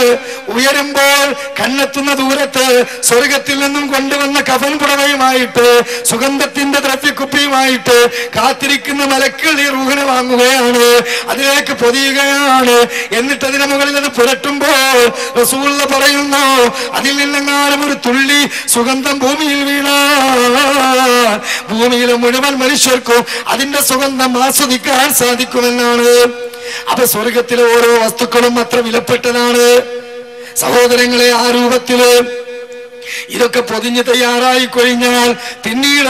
ഉയരുമ്പോൾ കണ്ണെത്തുന്ന ദൂരത്ത് സ്വർഗത്തിൽ നിന്നും കൊണ്ടുവന്ന കഫൻ പുടവയുമായിട്ട് സുഗന്ധത്തിന്റെ ദ്രവ്യക്കുപ്പിയുമായിട്ട് കാത്തിരിക്കുന്ന മലക്കുകൾ ഈ റൂഹിനെ വാങ്ങുകയാണ്, അതിലേക്ക് പൊതിയുകയാണ്. എന്നിട്ട് അതിന് മുകളിൽ അത് പുരട്ടുമ്പോൾ റസൂലുള്ള പറയുന്നു, അതിൽ നിന്നെങ്ങാനും ഒരു തുള്ളി സുഗന്ധം ഭൂമിയിൽ വീണാൽ ഭൂമിയിലെ മുഴുവൻ മനുഷ്യർക്കും അതിന്റെ സുഗന്ധം ആസ്വദിക്കാൻ സാധിക്കുമെന്നാണ്. അപ്പൊ സ്വർഗത്തിലെ ഓരോ വസ്തുക്കളും അത്ര വിലപ്പെട്ടതാണ് സഹോദരങ്ങളെ. ആ രൂപത്തില് ഇതൊക്കെ പൊതിഞ്ഞ് തയ്യാറായി കഴിഞ്ഞാൽ പിന്നീട്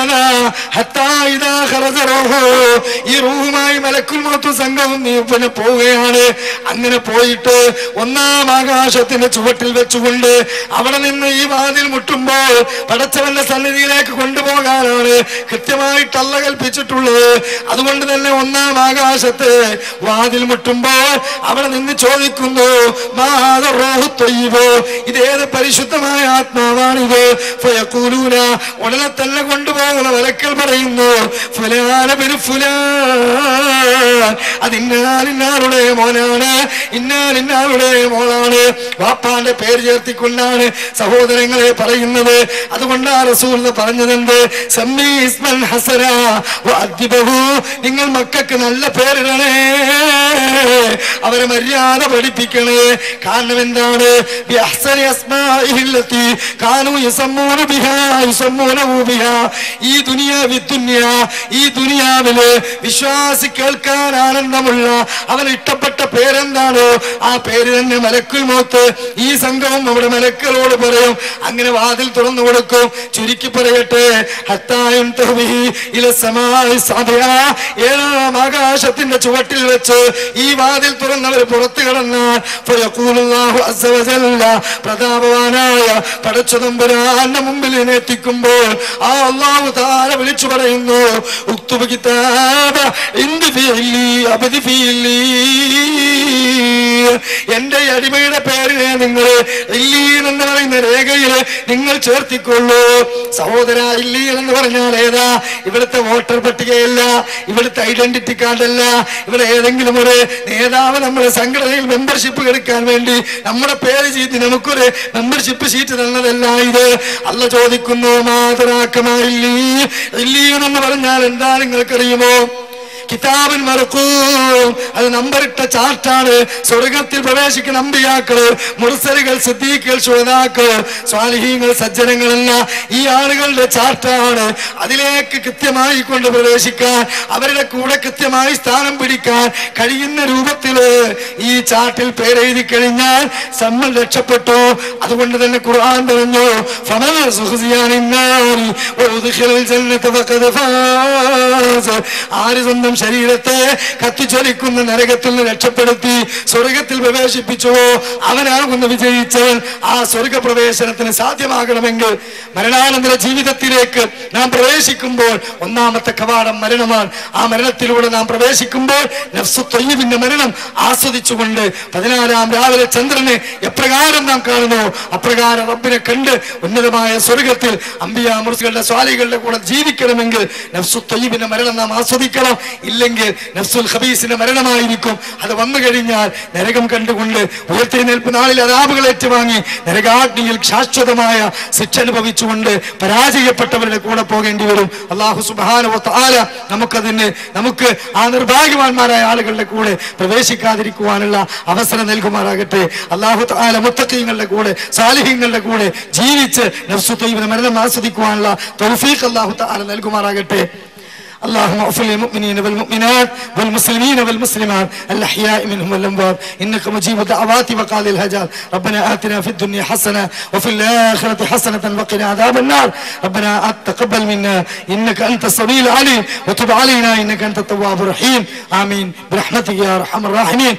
ഈ റൂഹുമായി മലക്കുൽ മൗത്ത് സംഘവും പിന്നെ പോവുകയാണ്. അങ്ങനെ പോയിട്ട് ഒന്നാം ആകാശത്തിന്റെ ചുവട്ടിൽ വെച്ചുകൊണ്ട് അവിടെ നിന്ന് ഈ വാതിൽ മുട്ടുമ്പോൾ പടച്ചവന്റെ സന്നിധിയിലേക്ക് കൊണ്ടുപോകാനാണ് കൃത്യമായിട്ട് അല്ലാഹു കൽപ്പിച്ചിട്ടുള്ളത്. അതുകൊണ്ട് തന്നെ ഒന്നാം ആകാശത്ത് വാതിൽ മുട്ടുമ്പോൾ അവിടെ നിന്ന് ചോദിക്കുന്നു, ഇതേത് പരിശുദ്ധമായ ആത്മാവാണ്? ഉടനെ തന്നെ കൊണ്ടുപോകുന്ന മലക്കൾ പറയുന്നു, അതിന്നാലിന്നാളുടെ മോനാണ്, ഇന്നാലിന്നാളുടെ മോളാണ്. വാപ്പാന്റെ പേര് ചേർത്തിക്കൊണ്ടാണ് സഹോദരങ്ങളെ പറയുന്നത്. അതുകൊണ്ട് ആ റസൂൽ പറഞ്ഞതെന്ത്? സമ്മി ഇസ്മൻ ഹസന വഅദ്ദിബഹു, നിങ്ങൾ മക്കൾക്ക് നല്ല പേരിടണേ, അവരെ മര്യാദ പഠിപ്പിക്കണേ. കാരണം എന്താണ്? ബിഅഹ്സനി അസ്മാഇഹില്ലത്തി കാനൂ യസമ്മൂന ബിഹാ യസമ്മൂനഹു ബിഹാ. ഈ ദുനിയാവില് വിശ്വാസി കേൾക്കാൻ ആനന്ദമുള്ള അവൻ ഇഷ്ടപ്പെട്ട പേരെന്താണോ ആ പേര് തന്നെ മലക്കുൽ മൗത്ത്. ഈ സംഘവും അവിടെ മലക്കുകളോട് പറയും. അങ്ങനെ വാതിൽ തുറന്നു കൊടുക്കും. ചുരുക്കി പറയട്ടെ, ഏഴാം ആകാശത്തിന്റെ ചുവട്ടിൽ വെച്ച് ഈ വാതിൽ തുറന്നവർ പുറത്തു കടന്നാൽ പ്രതാപവാനായ പടച്ചതമ്പുരാന്റെ മുമ്പിൽ എത്തിക്കുമ്പോൾ ആ അല്ലാഹു തആല വിളിച്ചു പറയുന്നു, ഉക്തുബ് കിതാബ ഇന്ദി ഫീലി അബ്ദി ഫീലി. എന്റെ അടിമയുടെ പേരിനെ നിങ്ങൾ ഇല്ലീൻ എന്ന് പറയുന്ന രേഖയില് നിങ്ങൾ ചേർത്തിക്കൊള്ളൂ. സഹോദര, ഇല്ലീൻ എന്ന് പറഞ്ഞാൽ ഏതാ? ഇവിടുത്തെ വോട്ടർ പട്ടികയല്ല, ഇവിടുത്തെ ഐഡന്റിറ്റി കാർഡല്ല, ഇവിടെ ഏതെങ്കിലും ഒരു നേതാവ് നമ്മുടെ സംഘടനയിൽ മെമ്പർഷിപ്പ് എടുക്കാൻ വേണ്ടി നമ്മുടെ പേര് ചെയ്ത് നമുക്കൊരു മെമ്പർഷിപ്പ് ഷീറ്റ് തന്നതല്ല ഇത്. അല്ല ചോദിക്കുന്നു, ഇല്ലീൻ എന്ന് പറഞ്ഞാൽ എന്താ നിങ്ങൾക്കറിയുമോ? കിതാബൻ മർഖൂം, അത് നമ്പറിട്ട ചാർട്ടാണ്. സ്വർഗത്തിൽ പ്രവേശിക്കുന്ന അമ്പിയാക്കള്, മുർസലുകൾ, സിദ്ദീഖുകൾ, ശുഹദാക്കൾ, സ്വാലിഹീങ്ങൾ, സജ്ജനങ്ങളല്ല, ഈ ആളുകളുടെ ചാർട്ടാണ്. അതിലേക്ക് കൃത്യമായി കൊണ്ട് പ്രവേശിക്കാൻ, അവരുടെ കൂടെ കൃത്യമായി സ്ഥാനം പിടിക്കാൻ കഴിയുന്ന രൂപത്തില് ഈ ചാർട്ടിൽ പേരെഴുതി കഴിഞ്ഞാൽ നമ്മൾ രക്ഷപ്പെട്ടു. അതുകൊണ്ട് തന്നെ ഖുർആൻ പറഞ്ഞു, ആര് സ്വന്തം ശരീരത്തെ കത്തിച്ചൊലിക്കുന്ന നരകത്തിൽ നിന്ന് രക്ഷപ്പെടുത്തി സ്വർഗത്തിൽ പ്രവേശിപ്പിച്ചുവോ അവനാകുന്ന വിജയിച്ചവൻ. ആ സ്വർഗ പ്രവേശനത്തിന് സാധ്യമാകണമെങ്കിൽ മരണാനന്തര ജീവിതത്തിലേക്ക് നാം പ്രവേശിക്കുമ്പോൾ ഒന്നാമത്തെ കവാടം മരണമാണ്. ആ മരണത്തിലൂടെ നാം പ്രവേശിക്കുമ്പോൾ നഫ്സു ത്വയ്യിബിന്റെ മരണം ആസ്വദിച്ചുകൊണ്ട് 14-ാം രാവിലെ ചന്ദ്രനെ എപ്രകാരം നാം കാണുന്നു അപ്രകാരം റബ്ബിനെ കണ്ട് ഉന്നതമായ സ്വർഗത്തിൽ അമ്പിയാ മുർസലുകളുടെ സ്വാലികളുടെ കൂടെ ജീവിക്കണമെങ്കിൽ നഫ്സു ത്വയ്യിബിന്റെ മരണം നാം ആസ്വദിക്കണം. ഇല്ലെങ്കിൽ നഫ്സുൽ ഖബീസിന്റെ മരണമായിരിക്കും. അത് വന്നു കഴിഞ്ഞാൽ നരകം കണ്ടുകൊണ്ട് ഉയർത്തെഴുന്നേൽപ്പ് നാളിൽ അദാബുകൾ ഏറ്റുവാങ്ങി നരകാഗ്നിയിൽ ശാശ്വതമായ ശിക്ഷ അനുഭവിച്ചുകൊണ്ട് പരാജയപ്പെട്ടവരുടെ കൂടെ പോകേണ്ടി വരും. അല്ലാഹു സുബ്ഹാനഹു വ തആല നമുക്ക് ആ നിർഭാഗ്യവാന്മാരായ ആളുകളുടെ കൂടെ പ്രവേശിക്കാതിരിക്കുവാനുള്ള അവസരം നൽകുമാറാകട്ടെ. അല്ലാഹു തആല മുത്തഖീങ്ങളുടെ കൂടെ സാലിഹീങ്ങളുടെ കൂടെ ജീവിച്ച് നഫ്സു ത്വയ്യിബിന്റെ മരണം ആസ്വദിക്കുവാനുള്ള തൗഫീഖ് അല്ലാഹു തആല നൽകുമാറാകട്ടെ. اللهم اغفر للمؤمنين والمؤمنات والمسلمين والمسلمات الأحياء منهم والأموات إنك مجيب الدعوات وقاضي الحاجات. ربنا آتنا في الدنيا حسنة وفي الآخرة حسنة وقنا عذاب النار. ربنا تقبل منا إنك أنت السميع العليم وتب علينا إنك أنت التواب الرحيم. آمين برحمتك يا أرحم الراحمين.